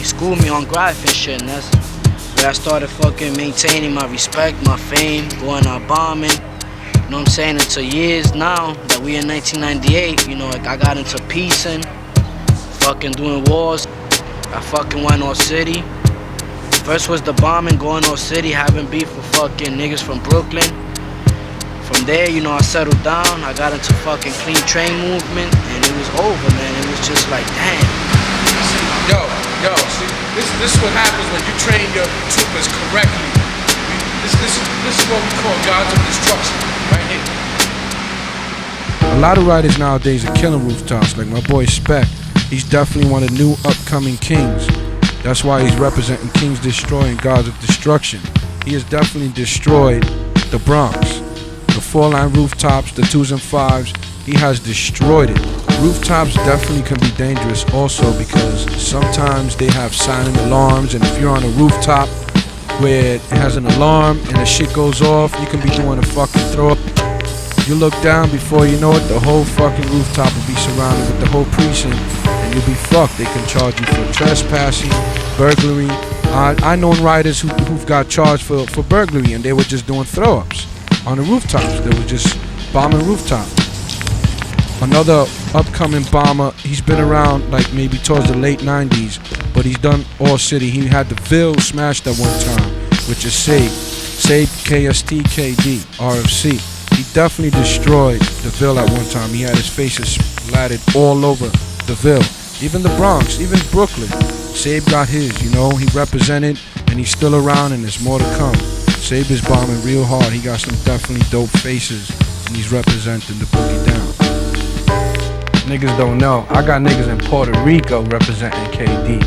schooled me on graph and shit, and that's where I started fucking maintaining my respect, my fame, going out bombing. You know what I'm saying? Until years now that we in 1998, I got into piecing, fucking doing wars. I fucking went all city. First was the bombing, going all city, having beef with fucking niggas from Brooklyn. From there, I settled down. I got into fucking clean train movement, and it was over, man. It was just like, damn. See, this is what happens when you train your troopers correctly. This is what we call gods of destruction, right here. A lot of writers nowadays are killing rooftops, like my boy Spec. He's definitely one of the new upcoming kings. That's why he's representing Kings Destroy and Gods of Destruction. He has definitely destroyed the Bronx. The 4-line rooftops, the 2s and 5s, he has destroyed it. Rooftops definitely can be dangerous also because sometimes they have silent alarms, and if you're on a rooftop where it has an alarm and the shit goes off, you can be doing a fucking throw up. You look down, before you know it, the whole fucking rooftop will be surrounded with the whole precinct, and you'll be fucked. They can charge you for trespassing, burglary. I know writers who've got charged for burglary, and they were just doing throw-ups on the rooftops. They were just bombing rooftops. Another upcoming bomber, he's been around like maybe towards the late 90s, but he's done all city. He had the Ville smashed at one time, which is Sabe KST KD RFC. He definitely destroyed the Ville at one time. He had his faces splattered all over the Ville. Even the Bronx, even Brooklyn. Sabe got his, he represented, and he's still around, and there's more to come. Sabe is bombing real hard. He got some definitely dope faces, and he's representing the boogie down. Niggas don't know, I got niggas in Puerto Rico representing KD.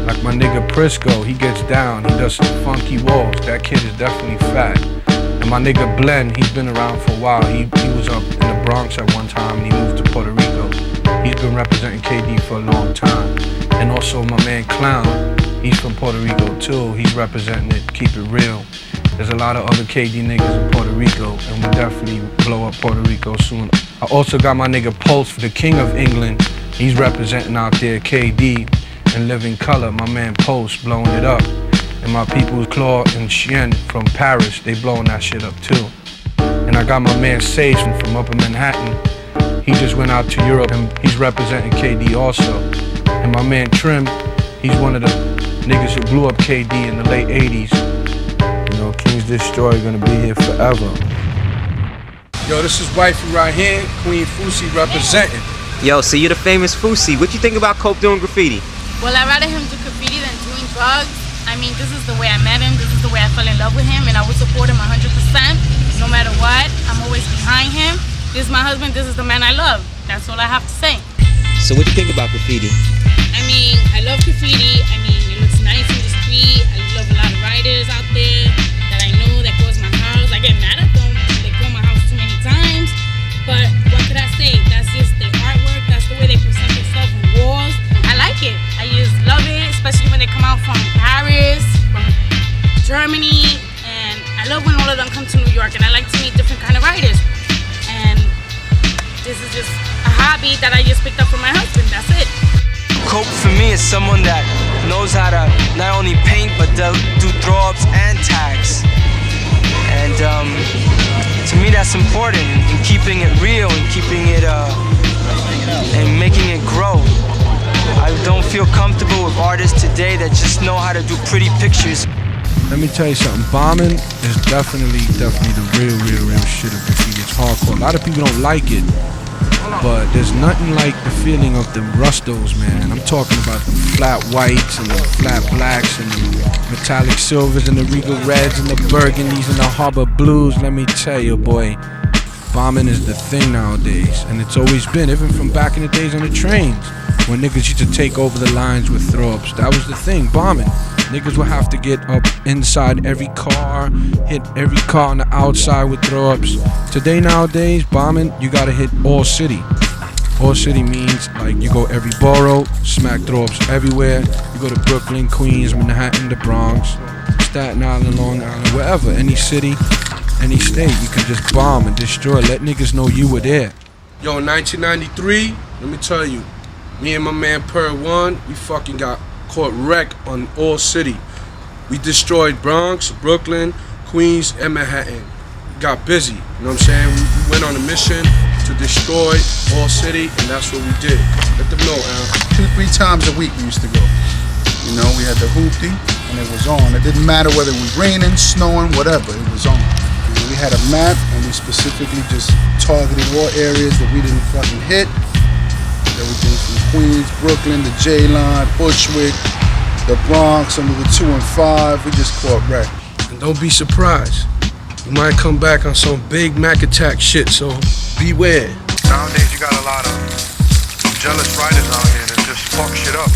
Like my nigga Prisco, he gets down, he does some funky walls. That kid is definitely fat. And my nigga Blen, he's been around for a while. He was up in the Bronx at one time, and he moved to Puerto Rico. He's been representing KD for a long time. And also my man Clown, he's from Puerto Rico too. He's representing it, keep it real. There's a lot of other KD niggas in Puerto Rico, and we'll definitely blow up Puerto Rico soon. I also got my nigga Pulse for the King of England. He's representing out there KD and Living Color. My man Pulse blowing it up. And my people Claude and Chien from Paris, they blowing that shit up too. And I got my man Sage from Upper Manhattan. He just went out to Europe and he's representing KD also. And my man Trim, he's one of the niggas who blew up KD in the late 80s. Kings Destroy gonna be here forever. Yo, this is wifey right here, Queen Fousey representing. Yo, so you're the famous Fousey. What you think about Cope doing graffiti? Well, I'd rather him do graffiti than doing drugs. I mean, this is the way I met him. This is the way I fell in love with him, and I would support him 100%. No matter what, I'm always behind him. This is my husband. This is the man I love. That's all I have to say. So what you think about graffiti? I mean, I love graffiti. I mean, it looks nice in the street. I love a lot of writers out there that I know that cause my house. I get mad at them. They call my house too many times. But what could I say? That's just their artwork. That's the way they present themselves on walls. I like it. I just love it, especially when they come out from Paris, from Germany. And I love when all of them come to New York. And I like to meet different kind of writers. And this is just a hobby that I just picked up from my husband. That's it. Cope for me is someone that knows how to not only paint but do throw-ups and tags. And to me that's important in keeping it real and keeping it and making it grow. I don't feel comfortable with artists today that just know how to do pretty pictures. Let me tell you something, bombing is definitely the real shit of graffiti. It's hardcore. A lot of people don't like it, but there's nothing like the feeling of the rustos, man. I'm talking about the flat whites and the flat blacks and the metallic silvers and the regal reds and the burgundies and the harbor blues. Let me tell you, boy, bombing is the thing nowadays, and it's always been, even from back in the days on the trains, when niggas used to take over the lines with throw-ups. That was the thing, bombing. Niggas would have to get up inside every car, hit every car on the outside with throw-ups. Today, nowadays, bombing, you gotta hit all city. All city means like you go every borough, smack throw-ups everywhere. You go to Brooklyn, Queens, Manhattan, the Bronx, Staten Island, Long Island, wherever, any city, any state, you can just bomb and destroy. Let niggas know you were there. Yo, in 1993, let me tell you, me and my man Per One, we fucking got caught wreck on All City. We destroyed Bronx, Brooklyn, Queens, and Manhattan. Got busy, you know what I'm saying? We went on a mission to destroy All City, and that's what we did. Let them know, Al. 2-3 times a week we used to go. You know, we had the hoopty, and it was on. It didn't matter whether it was raining, snowing, whatever, it was on. And we had a map, and we specifically just targeted all areas that we didn't fucking hit. Everything from Queens, Brooklyn, the J-Line, Bushwick, the Bronx, under the 2 and 5, we just caught wreck. And don't be surprised. You might come back on some big Mac attack shit, so beware. Nowadays you got a lot of jealous writers out here that just fuck shit up,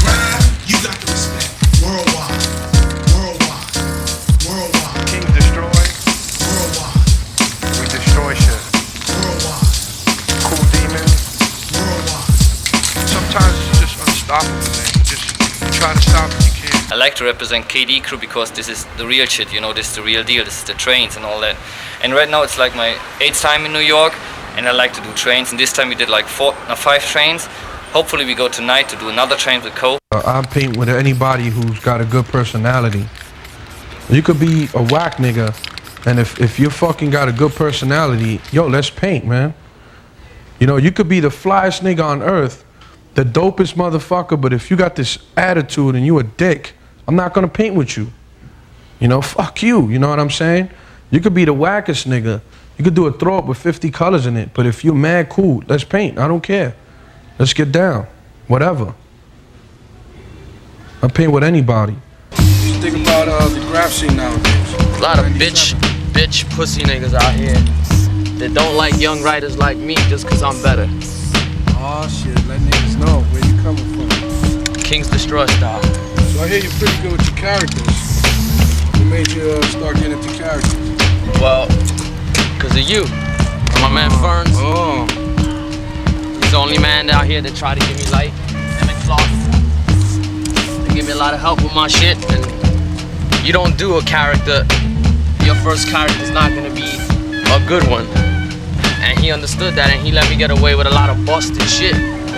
man. You got the respect. Worldwide. Kings destroy. Worldwide. We destroy shit. Worldwide. Cool demons. Sometimes it's just unstoppable, man. You try to stop it, you can't. I like to represent KD Crew because this is the real shit, you know, this is the real deal, this is the trains and all that. And right now it's like my 8th time in New York, and I like to do trains, and this time we did like 5 trains. Hopefully we go tonight to do another train with Cope. I paint with anybody who's got a good personality. You could be a whack nigga, and if you fucking got a good personality, yo, let's paint, man. You know, you could be the flyest nigga on earth, the dopest motherfucker, but if you got this attitude and you a dick, I'm not gonna paint with you. You know, fuck you, you know what I'm saying? You could be the wackest nigga. You could do a throw up with 50 colors in it, but if you're mad cool, let's paint, I don't care. Let's get down, whatever. I paint with anybody. What you think about the graph scene nowadays? A lot of bitch pussy niggas out here that don't like young writers like me just cause I'm better. Oh shit, let niggas know where you coming from. Kings Destroy style. So I hear you're pretty good with your characters. What made you start getting into characters? Well, cause of you. My man Ferns. Oh. He's the only man out here that try to give me light. Him and Clark. They give me a lot of help with my shit, and you don't do a character, your first character's not gonna be a good one. And he understood that, and he let me get away with a lot of busted shit.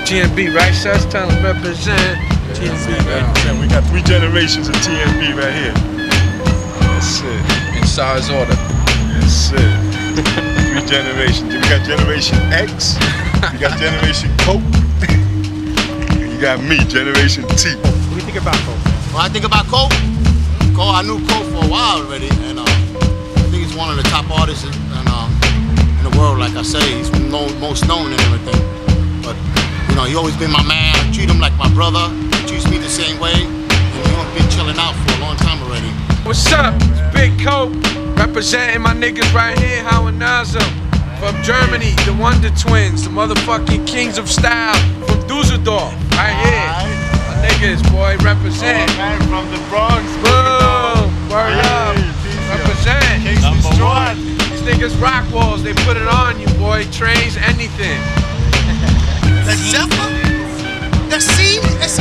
TNB, right, Seth? Tell him represent. TNB, man. We got 3 generations of TNB right here. That's it. In size order. That's it. 3 generations. We got Generation X. You got Generation Cope. And you got me, Generation T. What do you think about Cope? Well, I think about Cope. I knew Cope for a while already, and I think he's one of the top artists, and world, like I say. He's most known and everything. But, you know, he always been my man. I treat him like my brother. He treats me the same way. And we've been chilling out for a long time already. What's up? It's Big Cope, representing my niggas right here, Howard Nazem. From Germany, the Wonder Twins, the motherfucking kings of style. From Dusseldorf, right here. My niggas, boy, represent. Oh, man, from the Bronx. Boom, word up. Represent. Number one. These niggas rock walls, they put it on you, boy. Trains, anything. The Zephyr? The C-A-N? That's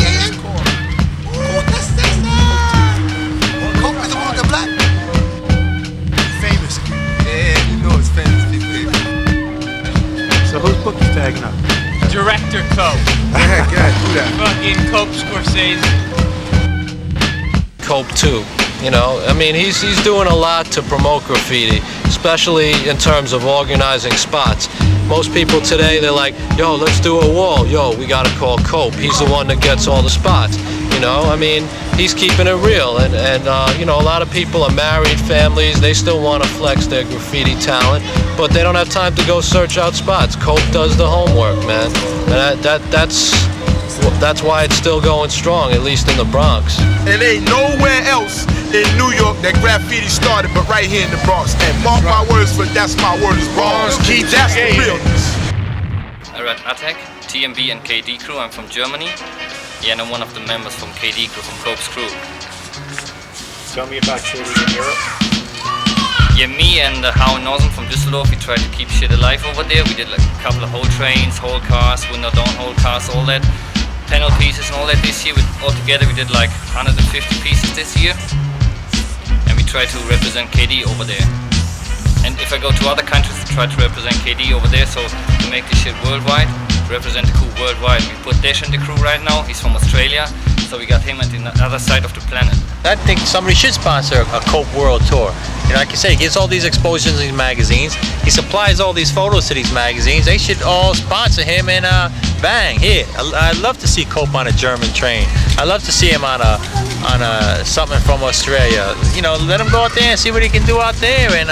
Cope is the one with the black. Famous. Yeah, you know it's famous people. So whose book you tagging up? Director Cope. Yeah, do that. Fucking Cope Scorsese. Cope too. You know, I mean, he's doing a lot to promote graffiti, especially in terms of organizing spots. Most people today, they're like, yo, let's do a wall. Yo, we gotta call Cope. He's the one that gets all the spots. You know, I mean, he's keeping it real. And you know, a lot of people are married, families, they still want to flex their graffiti talent, but they don't have time to go search out spots. Cope does the homework, man. And that's why it's still going strong, at least in the Bronx. It ain't nowhere else in New York that graffiti started but right here in the Bronx. And mark my words, but that's my word is Bronx. That's the realness. I read Attack, TMB and KD Crew. I'm from Germany. Yeah, and I'm one of the members from KD Crew, from Cope's crew. Tell me about shooting in Europe. Yeah, me and Howard Nazem from Düsseldorf, we tried to keep shit alive over there. We did like a couple of whole trains, whole cars, window down whole cars, all that. Panel pieces and all that this year. Altogether we did like 150 pieces this year. And we try to represent KD over there. And if I go to other countries, I try to represent KD over there, so to make this shit worldwide, to represent the crew worldwide. We put Dash in the crew right now, he's from Australia, so we got him at the other side of the planet. I think somebody should sponsor a Cope World Tour. You know, like you say, he gets all these exposures in these magazines. He supplies all these photos to these magazines. They should all sponsor him and bang, here. I'd love to see Cope on a German train. I'd love to see him on a something from Australia. You know, let him go out there and see what he can do out there, and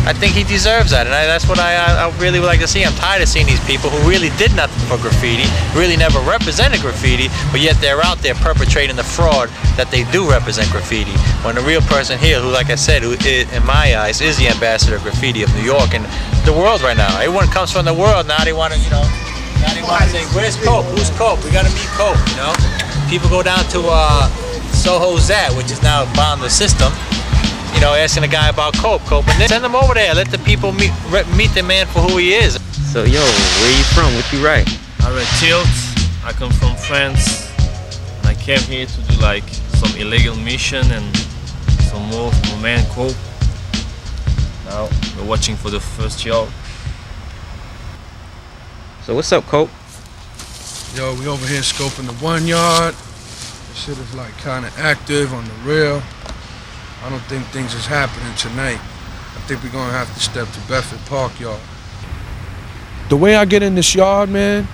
I think he deserves that, and that's what I really would like to see. I'm tired of seeing these people who really did nothing for graffiti, really never represented graffiti, but yet they're out there perpetrating the fraud that they do represent graffiti. When the real person here, who, like I said, who is, in my eyes, is the ambassador of graffiti of New York and the world right now. Everyone comes from the world. Now they want to, you know, now they want to say, where's Cope? Who's Cope? We got to meet Cope, you know? People go down to Soho Zat, which is now bound the system, you know, asking a guy about Cope, and then send them over there. Let the people meet the man for who he is. So, yo, where you from? What you write? I read Tilt. I come from France. I came here to do like some illegal mission and some more for my man Cope. Now we're watching for the first job. So what's up, Cope? Yo, we over here scoping the 1 yard. This shit is like kind of active on the real. I don't think things is happening tonight. I think we're gonna have to step to Bedford Park Yard. The way I get in this yard, man,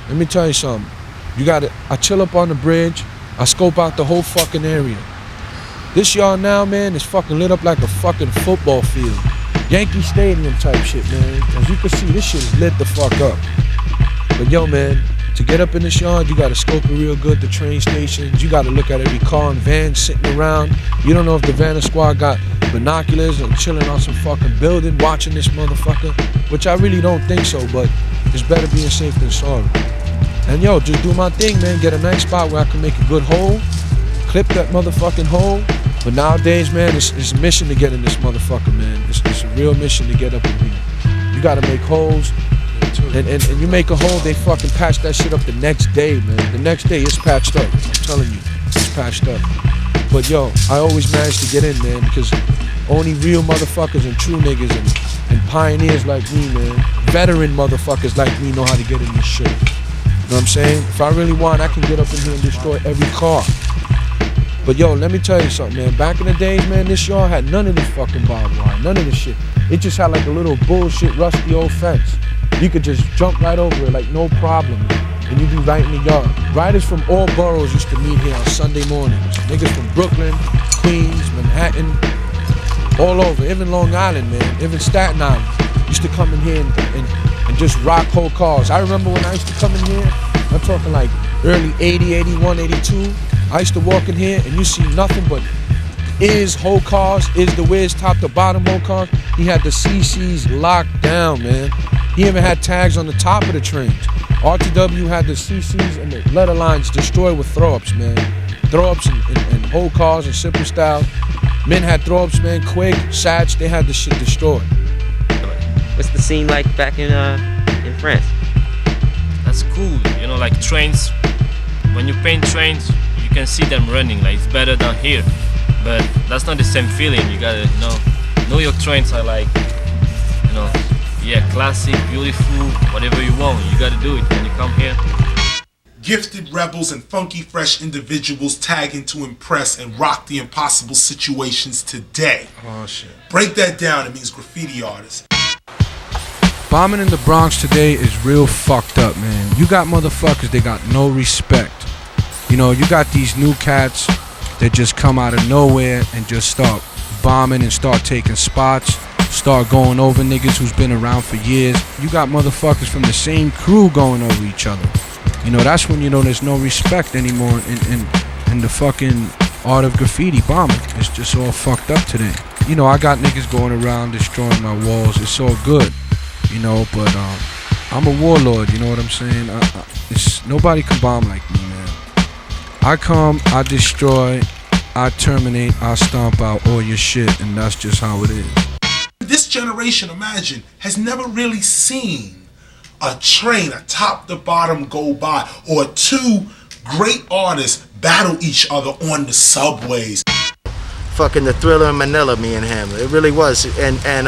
let me tell you something. I chill up on the bridge, I scope out the whole fucking area. This yard now, man, is fucking lit up like a fucking football field. Yankee Stadium type shit, man. As you can see, this shit is lit the fuck up. But yo, man, to get up in this yard, you gotta scope it real good, the train stations. You gotta look at every car and van sitting around. You don't know if the Vanna Squad got binoculars and chilling on some fucking building watching this motherfucker, which I really don't think so, but it's better being safe than sorry. And yo, just do my thing, man. Get a nice spot where I can make a good hole, clip that motherfucking hole. But nowadays, man, it's a mission to get in this motherfucker, man. It's a real mission to get up in here. You gotta make holes. And you make a hole, they fucking patch that shit up the next day, man. The next day, it's patched up. I'm telling you, it's patched up. But yo, I always manage to get in, man, because only real motherfuckers and true niggas and pioneers like me, man, veteran motherfuckers like me know how to get in this shit. You know what I'm saying? If I really want, I can get up in here and destroy every car. But yo, let me tell you something, man. Back in the days, man, this yard had none of this fucking barbed wire, none of this shit. It just had like a little bullshit, rusty old fence. You could just jump right over it like no problem, and you'd be right in the yard. Riders from all boroughs used to meet here on Sunday mornings. Niggas from Brooklyn, Queens, Manhattan, all over, even Long Island, man, even Staten Island. used to come in here and just rock whole cars. I remember when I used to come in here, I'm talking like early 80, 81, 82. I used to walk in here and you see nothing but whole cars, the Wiz, top to bottom whole cars. He had the CCs locked down, man. He even had tags on the top of the trains. RTW had the CCs and the letter lines destroyed with throw-ups, man. Throw-ups and whole cars and simple style. Men had throw-ups, man. Quig, Satch, they had the shit destroyed. What's the scene like back in France? That's cool, you know, like trains. When you paint trains, you can see them running. Like it's better than here, but that's not the same feeling. You gotta, you know, New York trains are like, you know, yeah, classic, beautiful, whatever you want. You gotta do it when you come here. Gifted rebels and funky fresh individuals tagging to impress and rock the impossible situations today. Oh shit. Break that down, it means graffiti artists. Bombing in the Bronx today is real fucked up, man. You got motherfuckers, they got no respect. You know, you got these new cats that just come out of nowhere and just start bombing and start taking spots, start going over niggas who's been around for years. You got motherfuckers from the same crew going over each other. You know, that's when you know there's no respect anymore in the fucking art of graffiti bombing. It's just all fucked up today. You know, I got niggas going around destroying my walls. It's all good, you know, but I'm a warlord, you know what I'm saying? Nobody can bomb like me, man. I come, I destroy, I terminate, I stomp out all your shit, and that's just how it is. This generation, imagine, has never really seen a train, a top to bottom go by, or two great artists battle each other on the subways. Fucking the Thriller in Manila, me and him. It really was. And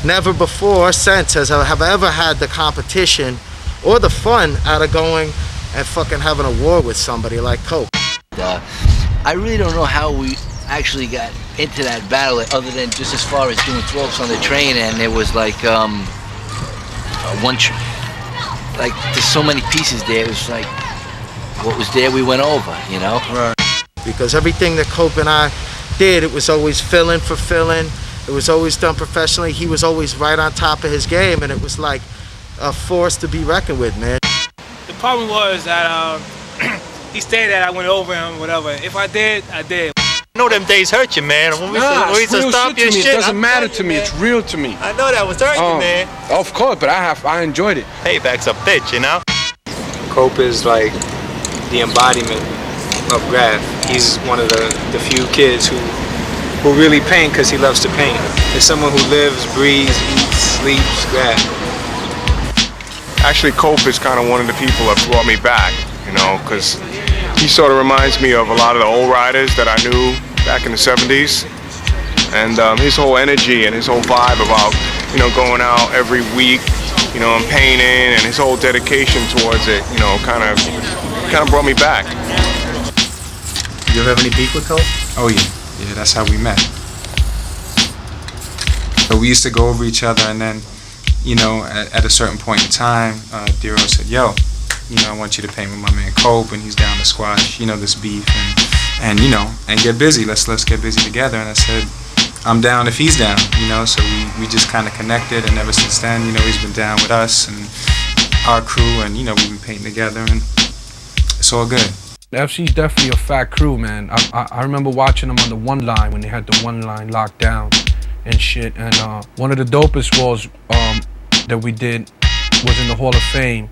never before or since have I ever had the competition or the fun out of going and fucking having a war with somebody like Cope. I really don't know how we actually got into that battle other than just as far as doing throw-ups on the train, and there was like like there's so many pieces there. It was like what was there we went over, you know? Right. Because everything that Cope and I did, it was always filling for filling. It was always done professionally. He was always right on top of his game, and it was like a force to be reckoned with, man. The problem was that he stated that I went over him, whatever. If I did, I did. I know them days hurt you, man. When we used to stop your shit. It doesn't matter to me. It's real to me. I know that was hurting you, man. Of course, but I enjoyed it. Payback's a bitch, you know? Cope is like the embodiment of graph. He's one of the few kids who really paint because he loves to paint. It's someone who lives, breathes, eats, sleeps graph. Actually, Cope is kind of one of the people that brought me back, you know, because he sort of reminds me of a lot of the old riders that I knew back in the 70s. And his whole energy and his whole vibe about, you know, going out every week, you know, and painting, and his whole dedication towards it, you know, kind of brought me back. You ever have any beef with Cope? Oh yeah, that's how we met. So we used to go over each other, and then, you know, at a certain point in time, Dero said, yo, you know, I want you to paint with my man Cope, and he's down to squash, you know, this beef, and you know, and get busy. Let's get busy together. And I said, I'm down if he's down, you know. So we just kind of connected, and ever since then, you know, he's been down with us and our crew, and you know, we've been painting together, and it's all good. The FC's definitely a fat crew, man. I remember watching them on the one line when they had the one line locked down and shit. And one of the dopest walls that we did was in the Hall of Fame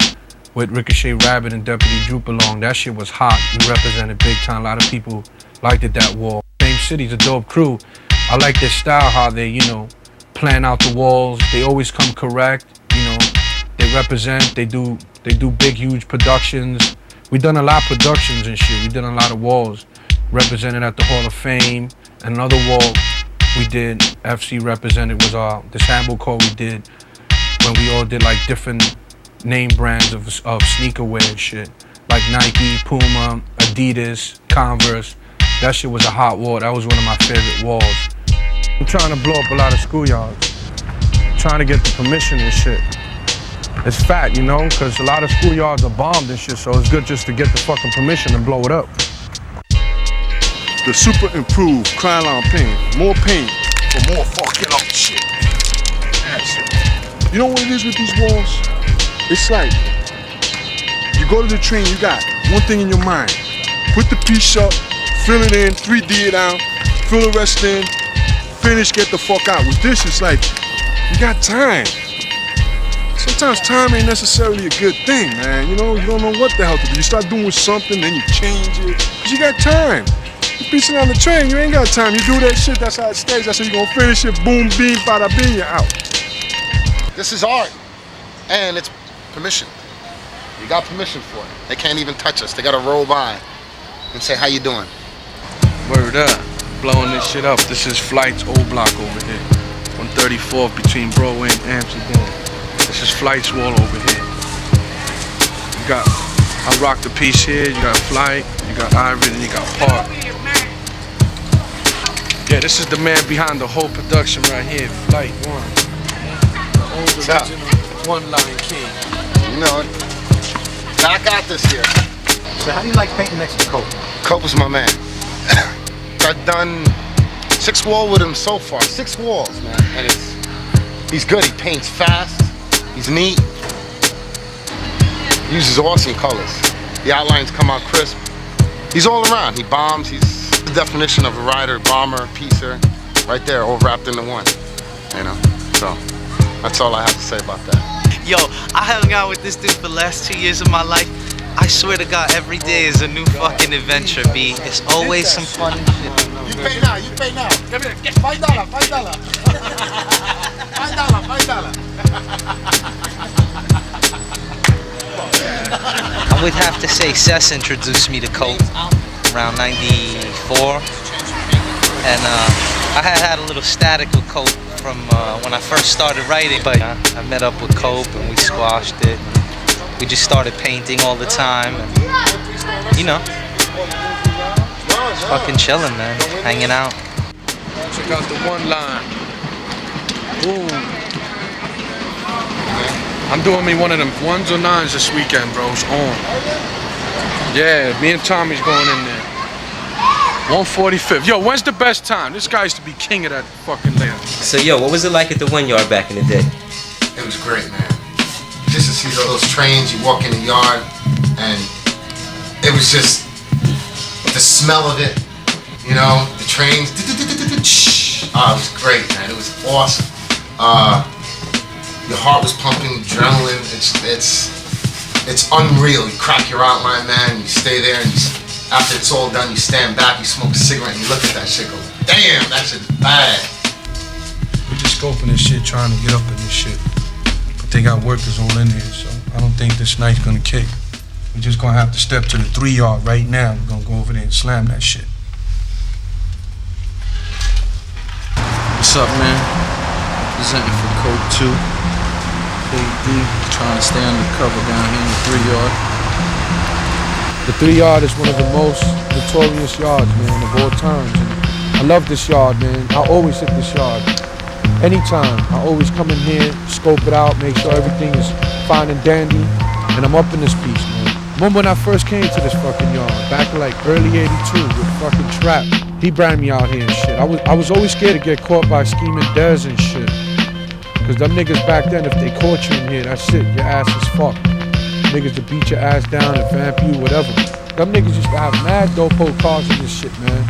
with Ricochet Rabbit and Deputy Droop along. That shit was hot. We represented big time. A lot of people liked it, that wall. Fame City's a dope crew. I like their style, how they, you know, plan out the walls. They always come correct, you know. They represent, they do big, huge productions. We done a lot of productions and shit. We did a lot of walls represented at the Hall of Fame. Another wall we did, FC represented, was the sample code we did when we all did like different name brands of sneaker wear and shit. Like Nike, Puma, Adidas, Converse. That shit was a hot wall. That was one of my favorite walls. I'm trying to blow up a lot of schoolyards. Trying to get the permission and shit. It's fat, you know, because a lot of schoolyards are bombed and shit, so it's good just to get the fucking permission and blow it up. The super improved Krylon paint. More paint for more fucking up shit. That's it. You know what it is with these walls? It's like, you go to the train, you got one thing in your mind. Put the piece up, fill it in, 3D it out, fill the rest in, finish, get the fuck out. With this, it's like, you got time. Sometimes time ain't necessarily a good thing, man. You know, you don't know what the hell to do. You start doing something, then you change it, because you got time. You're piecing on the train, you ain't got time. You do that shit, that's how it stays. That's how you gonna finish it, boom, beam, bada bing, you're out. This is art, and it's permission. You got permission for it. They can't even touch us. They gotta roll by and say, how you doing? Word up. Blowing this shit up. This is Flight's old block over here. 134th between Broadway and Amsterdam. This is Flight's wall over here. You got, I rock the piece here. You got Flight, you got Ivory, and you got Park. Yeah, this is the man behind the whole production right here. Flight One. The old original one-line king. You know it. Now I got this here. So how do you like painting next to Cope? Cope is my man. I've done 6 walls with him so far. 6 walls, man. And he's good. He paints fast. He's neat. Uses awesome colors. The outlines come out crisp. He's all around. He bombs. He's the definition of a rider, bomber, piecer. Right there, all wrapped into one. You know? So, that's all I have to say about that. Yo, I hung out with this dude for the last 2 years of my life. I swear to God, every day is a new fucking adventure, B. It's always some fun shit. You pay now, you pay now. $5, $5. $5. I would have to say Cess introduced me to Cope around 94. And I had a little static with Cope from when I first started writing. But I met up with Cope and we squashed it. We just started painting all the time. And, you know, just fucking chilling, man. Hanging out. Check out the one line. Boom. I'm doing me one of them 1s or 9s this weekend, bro. It's on. Yeah, me and Tommy's going in there. 145th. Yo, when's the best time? This guy used to be king of that fucking layout. So, yo, what was it like at the 1 Yard back in the day? It was great, man. Just to see those trains, you walk in the yard, and it was just the smell of it, you know, the trains. Oh, it was great, man. It was awesome. Your heart was pumping, adrenaline. It's unreal. You crack your outline, man. You stay there, and after it's all done, you stand back, you smoke a cigarette, and you look at that shit, go, damn, that shit's bad. We just scoping this shit, trying to get up in this shit. But they got workers all in here, so I don't think this night's gonna kick. We're just gonna have to step to the 3 Yard right now. We're gonna go over there and slam that shit. What's up, man? Presenting for Cope 2. KD, trying to stay undercover down here in the 3 Yard. The 3 Yard is one of the most notorious yards, man, of all times. And I love this yard, man. I always hit this yard. Anytime. I always come in here, scope it out, make sure everything is fine and dandy. And I'm up in this piece, man. Remember when I first came to this fucking yard, back in like early 82 with fucking Trap. He brought me out here and shit. I was always scared to get caught by Scheming Dez and shit. Cause them niggas back then, if they caught you in here, that's it, your ass is fucked. Niggas to beat your ass down and vamp you, whatever. Them niggas used to have mad dope cars in this shit, man.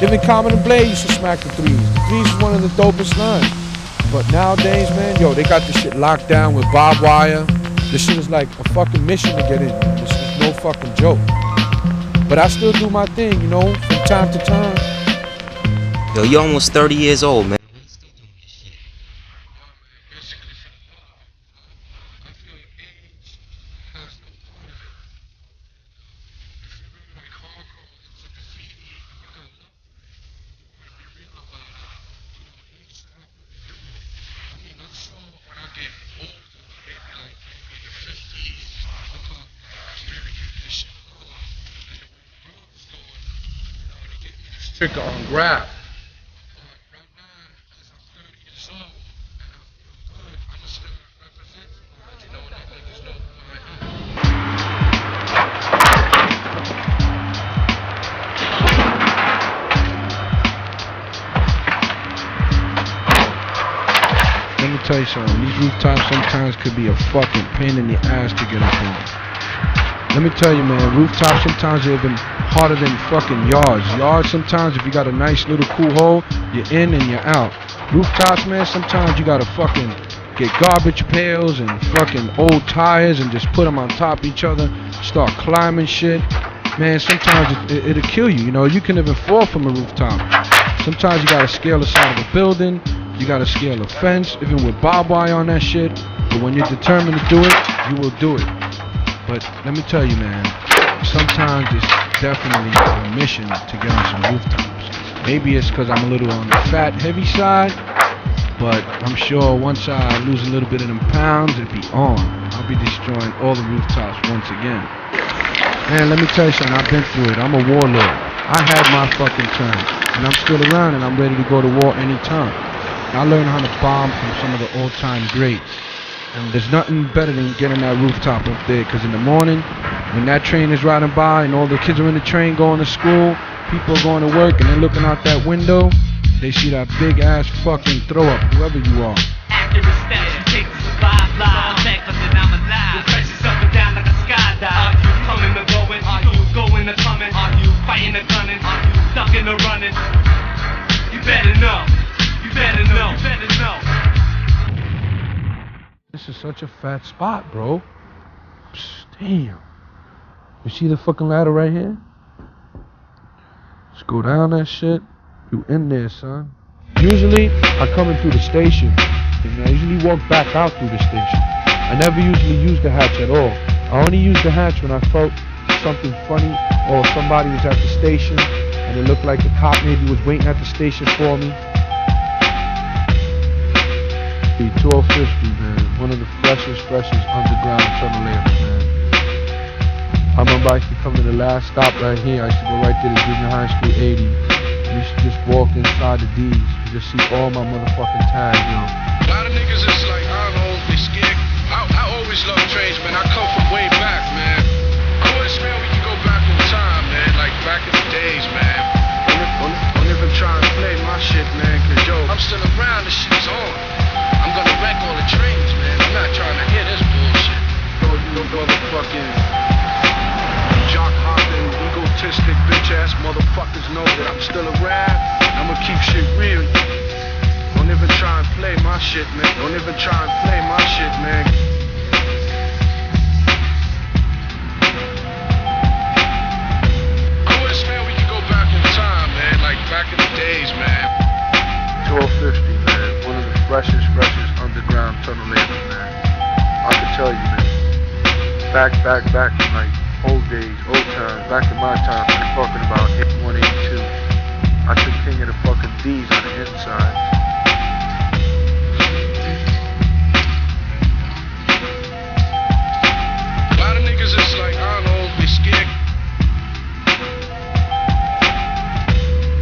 Even Common and Blade used to smack the 3s. The 3s is one of the dopest lines. But nowadays, man, yo, they got this shit locked down with barbed wire. This shit is like a fucking mission to get in. This is no fucking joke. But I still do my thing, you know, from time to time. Yo, you're almost 30 years old, man. Trigger on grab. Let me tell tell you something. These rooftops sometimes could be a fucking pain in the ass to get up on. Let me tell you, man, rooftops sometimes are even harder than fucking yards. Yards sometimes, if you got a nice little cool hole, you're in and you're out. Rooftops, man, sometimes you gotta fucking get garbage pails and fucking old tires and just put them on top of each other, start climbing shit. Man, sometimes it'll kill you. You know, you can even fall from a rooftop. Sometimes you gotta scale the side of a building, you gotta scale a fence, even with barbed wire on that shit. But when you're determined to do it, you will do it. But let me tell you, man, sometimes it's definitely a mission to get on some rooftops. Maybe it's because I'm a little on the fat, heavy side, but I'm sure once I lose a little bit of them pounds, it'll be on. I'll be destroying all the rooftops once again. Man, let me tell you something, I've been through it. I'm a warlord. I had my fucking turn, and I'm still around, and I'm ready to go to war anytime. I learned how to bomb from some of the all-time greats. And there's nothing better than getting that rooftop up there, because in the morning, when that train is riding by and all the kids are in the train going to school, people are going to work and they're looking out that window, they see that big ass fucking throw up, whoever you are. After the steps you take to survive live, back up and I'm alive. The pressure's up and down like a skydive. Are you coming or going? Are you going or coming? Are you fighting or gunning? Are you ducking or running? You better know. You better know. You better know. This is such a fat spot, bro. Psst, damn. You see the fucking ladder right here? Just go down that shit. You in there, son. Usually, I come in through the station. And I usually walk back out through the station. I never usually use the hatch at all. I only use the hatch when I felt something funny or somebody was at the station and it looked like the cop maybe was waiting at the station for me. 1250, man. One of the freshest underground tunnel layers, man. I remember I used to come to the last stop right here. I used to go right there to junior high school 80. You used to just walk inside the D's and just see all my motherfucking tags, yo. A lot of niggas is like, I don't know, they scared. I always love trains, man. I come from way back, man. I wish, man, we could go back in time, man. Like back in the days, man. Don't even try and play my shit, man. Cause, yo, I'm still around, this shit's on. I'm gonna wreck all the trains, man. I'm not trying to hear this bullshit. You motherfucking jock hopping, egotistic bitch ass motherfuckers know that I'm still around. I'ma keep shit real. Don't even try and play my shit, man. Don't even try and play my shit, man. I wish, man, we could go back in time, man. Like back in the days, man. 1250, man. One of the freshest underground tunnel layers, man. I can tell you, man. Back in like old days, old times, back in my time, I'm talking about 8182. I took king of the fucking D's on the inside. A lot of niggas is like, I don't know, they scared.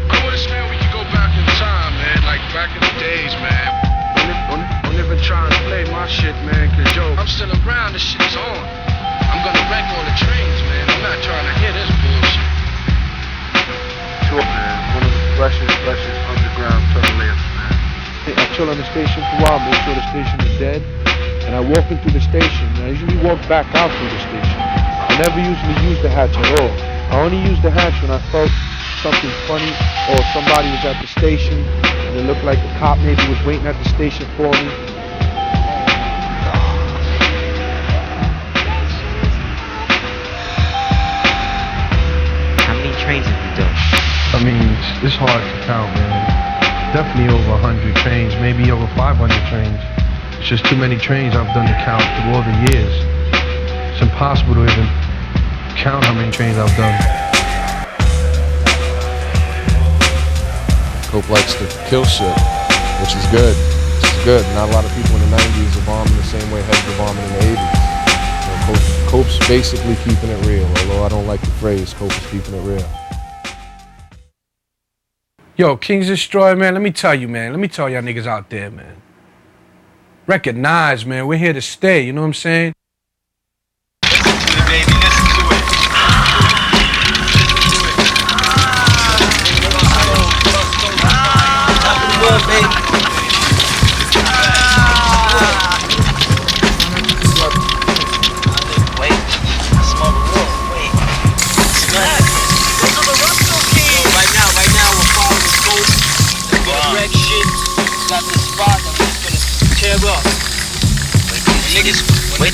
I wish, man, we could go back in time, man. Like back in the days, man. Don't even try and play my shit, man. Cause, yo, I'm still around, this shit's on. I'm gonna wreck all the trains, man. I'm not trying to hear this bullshit. Sure, man. One of the freshest underground tunnel layers, man. I chill on the station for a while, make sure the station is dead. And I walk into the station, and I usually walk back out through the station. I never usually use the hatch at all. I only use the hatch when I felt something funny or somebody was at the station and it looked like a cop maybe was waiting at the station for me. Trains have you done? I mean, it's hard to count, man. Definitely over 100 trains, maybe over 500 trains. It's just too many trains I've done to count through all the years. It's impossible to even count how many trains I've done. Cope likes to kill shit, which is good. Which is good. Not a lot of people in the 90s are bombing the same way heads were bombing in the 80s. Cope's basically keeping it real, although I don't like the phrase, Cope is keeping it real. Yo, Kings Destroy, man, let me tell you, man. Let me tell y'all niggas out there, man. Recognize, man, we're here to stay, you know what I'm saying?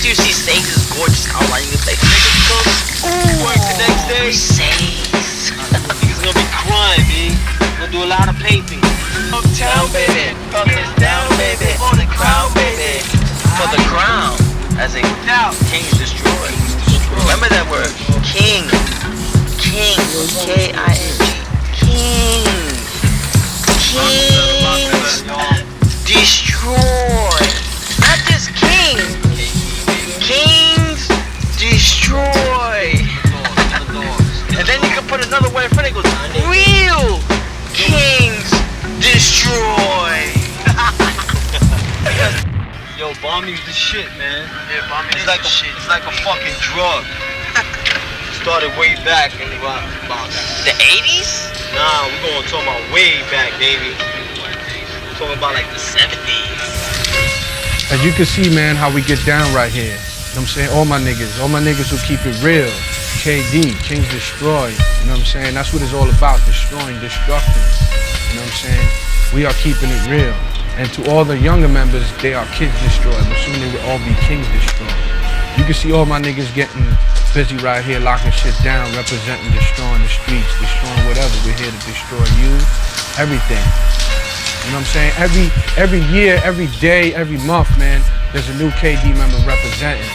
you see Sage's gorgeous outline, you can say, niggas come, work the next day. Niggas gonna be crying, man. Gonna do a lot of paping. Uptown, baby. Up this down, baby. For the crown, baby. For the crown. As in, King is destroyed. Remember that word. King. King. K-I-N-G. King. Kings. Destroy. Not just king. Kings. Destroy. And then you can put another word in front of it. It goes, real kings destroy. Yo, bombing's the shit, man. Yeah, bombing is like shit. It's like a fucking drug. Started way back in about the 80s? Nah, we're gonna talk about way back, baby. We're talking about like the 70s. As you can see, man, how we get down right here. You know what I'm saying? All my niggas who keep it real. KD, Kings Destroy. You know what I'm saying? That's what it's all about, destroying, destructing. You know what I'm saying? We are keeping it real. And to all the younger members, they are Kids Destroy, but soon they will all be Kings Destroy. You can see all my niggas getting busy right here, locking shit down, representing, destroying the streets, destroying whatever. We're here to destroy you, everything. You know what I'm saying? Every year, every day, every month, man, there's a new KD member representing,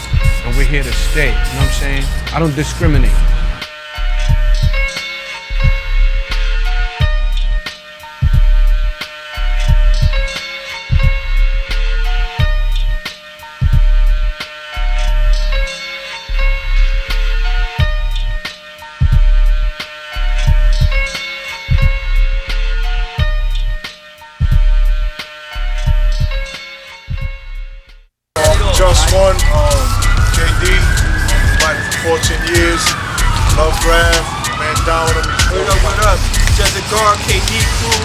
and we're here to stay. You know what I'm saying? I don't discriminate. Just one, KD, fighting for 14 years. Love Graf, man down with him. What up? Just a guard, KD crew.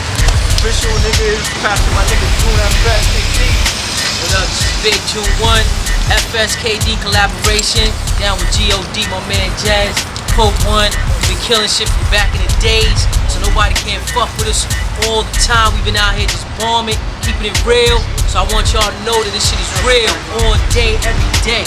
Official niggas, passing my niggas through FS KD. What up? Big 2-1, FS-KD collaboration. Down with G.O.D, my man Jazz. Pope 1, we been killing shit from back in the days. So nobody can fuck with us all the time. We've been out here just bombing, keeping it real. So I want y'all to know that this shit is real all day, every day.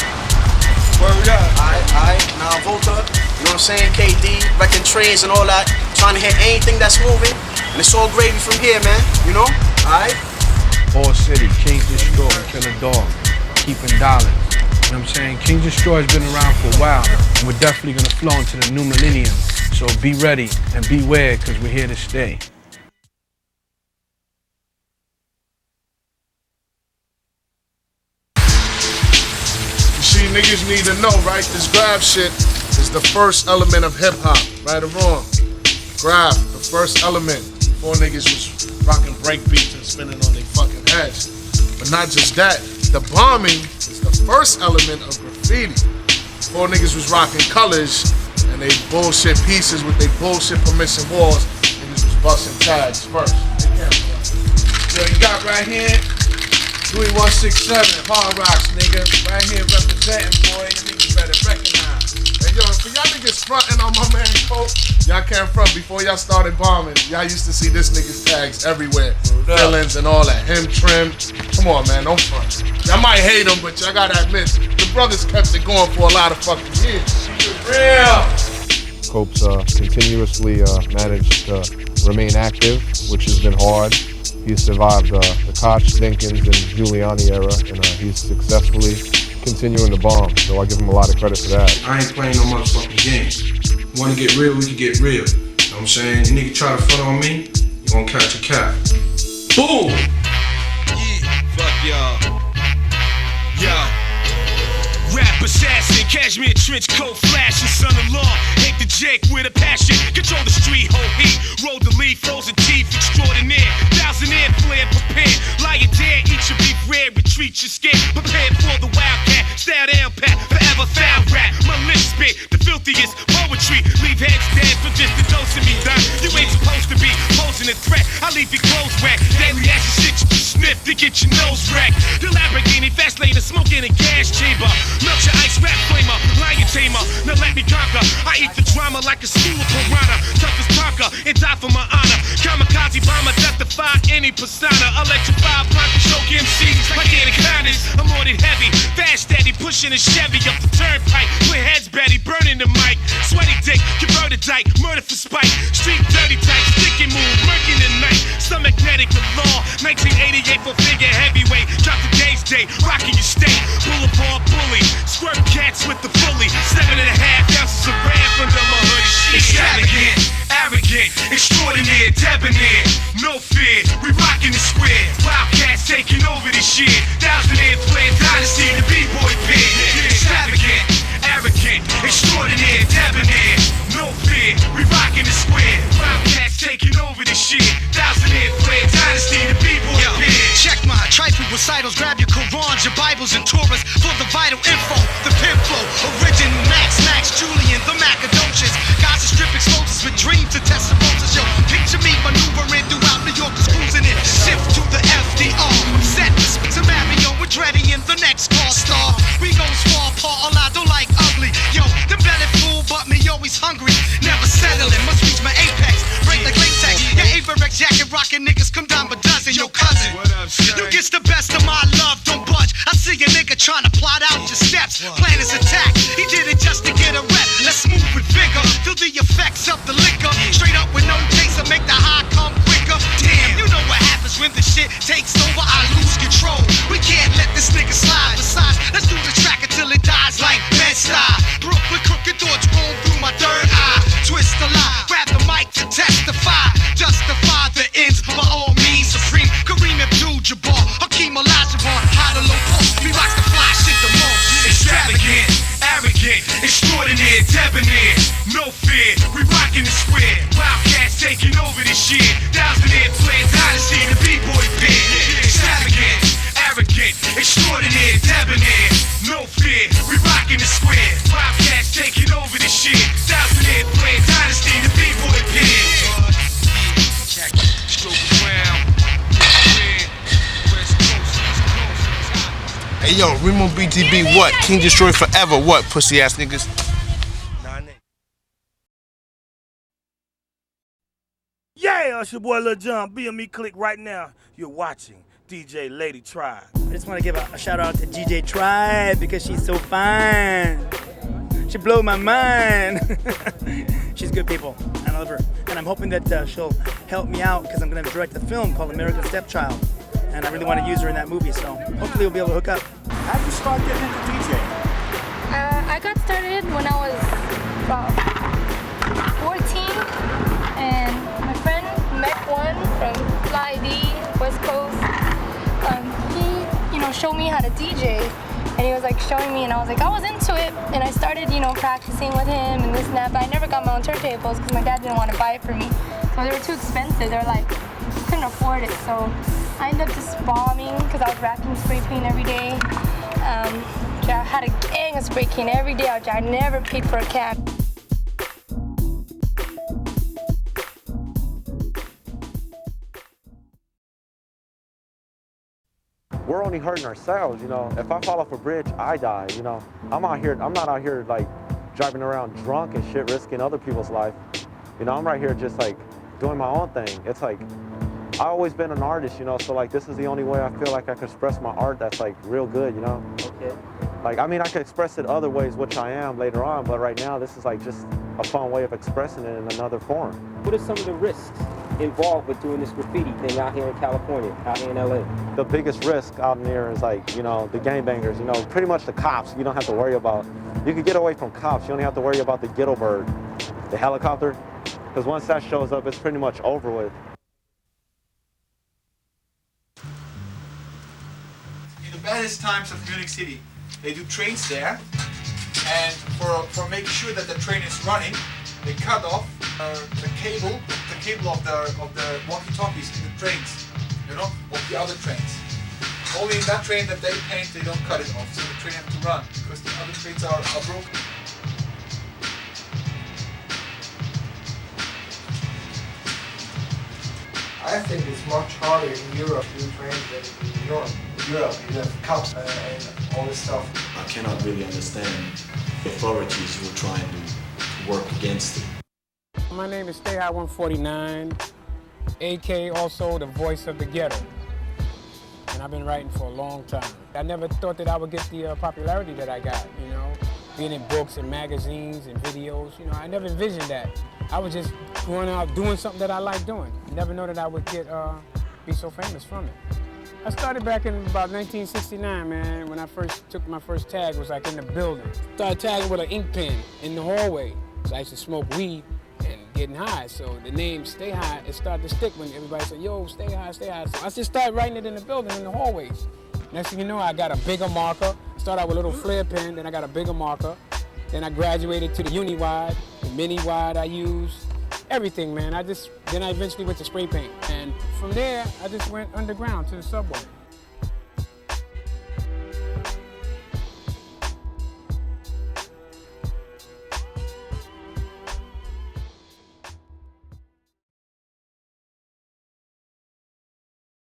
Word up. Alright, now Volta, you know what I'm saying? KD, wrecking trains and all that. Trying to hit anything that's moving. And it's all gravy from here, man. You know? Alright? All City, Kings Destroy, Killer Dog, keeping dollars. You know what I'm saying? Kings Destroy has been around for a while, and we're definitely gonna flow into the new millennium. So be ready and beware, because we're here to stay. See, niggas need to know, right? This Graf shit is the first element of hip hop, right or wrong. Graf, the first element. Before niggas was rocking break beats and spinning on their fucking heads. But not just that, the bombing is the first element of graffiti. Before niggas was rocking colors and they bullshit pieces with their bullshit permission walls, niggas was busting tags first. Yo, you got right here, Louis 167, Hard Rocks, nigga. Right here representing, boy. You niggas better recognize. Hey, yo, for y'all niggas fronting on my man Cope, y'all can't front. Before y'all started bombing, y'all used to see this nigga's tags everywhere. Villains and all that. Him trim. Come on, man, don't front. Y'all might hate him, but y'all gotta admit, the brothers kept it going for a lot of fucking years. Real. Cope's continuously managed to remain active, which has been hard. He's survived the Koch, Dinkins, and Giuliani era, and he's successfully continuing to bomb. So I give him a lot of credit for that. I ain't playing no motherfucking game. Want to get real, we can get real. You know what I'm saying? You nigga try to front on me, you gonna catch a cat. Boom! Yeah, fuck y'all. Yo. Rap assassin, cashmere trench coat, flashing, son-in-law. Hate the Jake with a passion, control the street, whole heat. Roll the leaf, frozen teeth, extraordinaire. Thousandaire, flare, prepared. Lie dare, eat your beef rare, retreat, you're scared. Prepared for the wildcat, style down pat, forever foul rap. My lips spit, the filthiest poetry. Leave heads dead for just a dose of me, done. You ain't supposed to be posing a threat. I leave your clothes wet. Deadly ass shit you can sniff to get your nose wrecked. The Lamborghini, fast lane, smoke in a gas chamber. Melt your ice rap flamer, lion tamer. Now let me conquer. I eat the drama like a school of piranha. Tough as Tonka and die for my honor. Kamikaze bomber, death defy any persona. Electrify, block the choke MCs like Anacondas. I'm on it heavy, fast, steady, push pushing a Chevy up the turnpike. With heads Betty, burning the mic. Sweaty dick, converted dyke, murder for spite. Street dirty type, sticky move, murky the night. Some magnetic the law, 1988 for figure heavyweight. Drop the day's day, rocking your state. Boulevard bully, squirt cats with the fully. 7.5 ounces of ram under my hoodie. Extravagant, arrogant, extraordinaire, debonair. No fear, we rocking the square. Wildcats taking over this shit. 1,000-year plan dynasty, the B-boy pit. Extravagant, arrogant, extraordinaire, debonair. No fear, we rocking the square. Wildcats taking over this shit. 1,000-year plan dynasty, the B-boy pit. Check my trifle recitals, grab your Qurans, your Bibles, and Torahs for the vital info. The pimp flow, original Max, Julian, the Macadocious. Guys are strip explosives with dreams to testimonials. Yo, picture me maneuvering throughout New York, just cruising in. Shift to the FDR. I'm set to Mario with Dreddy in the next car star. We gon' small paw, all I don't like ugly. Yo, the belly full, but me always hungry. Never settling, must reach my apex. Break like latex. Yeah, Averex jacket rocking niggas come down a dozen. Yo, cousin, you gets the best of my love, don't budge. I see a nigga trying to plot out your steps. Plan his attack, he did it just to get a rep. Let's move with vigor, feel the effects of the liquor. Straight up with no chaser, make the high come quicker. Damn, you know what happens when the shit takes over, I lose control. We can't let this nigga slide. Besides, let's do the track until it dies like Bed-Stuy. Brooklyn crooked thoughts roll through my third eye. Twist the lie, grab the mic to testify. Justify the ends by all means. Supreme Kareem Abdul-Jabbar, Hakeem Olajuwon, high to low post. We rock the fly shit the most. Extravagant, arrogant, extraordinaire, debonair. No fear, we rocking the square. Wildcats taking over this shit. 1,000-year plan dynasty, the B-boy pit. Extravagant, arrogant, extraordinaire, debonair. No fear, we rocking the square. Wildcats taking over this shit. 1,000-year plan dynasty, the B-boy pit. Check it, stroke around. Hey yo, Remo BTB what? King Destroy Forever what? Pussy ass niggas. Yeah, it's your boy Lil Jon. BME click right now. You're watching DJ Lady Tribe. I just want to give a shout out to DJ Tribe because she's so fine. She blew my mind. She's good people. I love her. And I'm hoping that she'll help me out because I'm going to direct a film called American Stepchild. And I really want to use her in that movie, so hopefully we'll be able to hook up. How did you start getting into DJing? I got started when I was about 14, and my friend met one from Fly D, West Coast. He, showed me how to DJ, and he was like showing me, and I was like, I was into it, and I started, practicing with him and this and that, but I never got my own turntables because my dad didn't want to buy it for me, so they were too expensive. They were like, couldn't afford it, so I ended up just bombing because I was racking spray paint every day. I had a gang of spray paint every day. I never paid for a cab. We're only hurting ourselves, If I fall off a bridge, I die, I'm not out here like driving around drunk and shit, risking other people's life. I'm right here just like doing my own thing. It's like, I've always been an artist, so like this is the only way I feel like I can express my art that's like real good, Okay. Like, I could express it other ways, which I am later on, but right now this is like just a fun way of expressing it in another form. What are some of the risks involved with doing this graffiti thing out here in California, out here in LA? The biggest risk out there is like, the gangbangers, pretty much the cops you don't have to worry about. You can get away from cops, you only have to worry about the ghetto bird, the helicopter, because once that shows up, it's pretty much over with. In the baddest times of Munich City, they do trains there, and for making sure that the train is running, they cut off the cable of the walkie-talkies in the trains, of the other trains. Only in that train that they paint, they don't cut it off, so the train has to run because the other trains are broken. I think it's much harder in Europe to do trains than in New York. In Europe, you have cops and all this stuff. I cannot really understand authorities who are trying to work against it. My name is Stay High 149, AK also the voice of the ghetto. And I've been writing for a long time. I never thought that I would get the popularity that I got, you know, being in books and magazines and videos. You know, I never envisioned that. I was just going out doing something that I like doing. Never know that I would get be so famous from it. I started back in about 1969, man, when I first took my first tag, was like in the building. Started tagging with an ink pen in the hallway. So I used to smoke weed and getting high. So the name Stay High, it started to stick when everybody said, yo, stay high, stay high. So I just started writing it in the building, in the hallways. Next thing you know, I got a bigger marker. Started out with a little flare pen, then I got a bigger marker. Then I graduated to the uni-wide, the mini-wide I used. Everything, man. Then I eventually went to spray paint. And from there, I just went underground to the subway.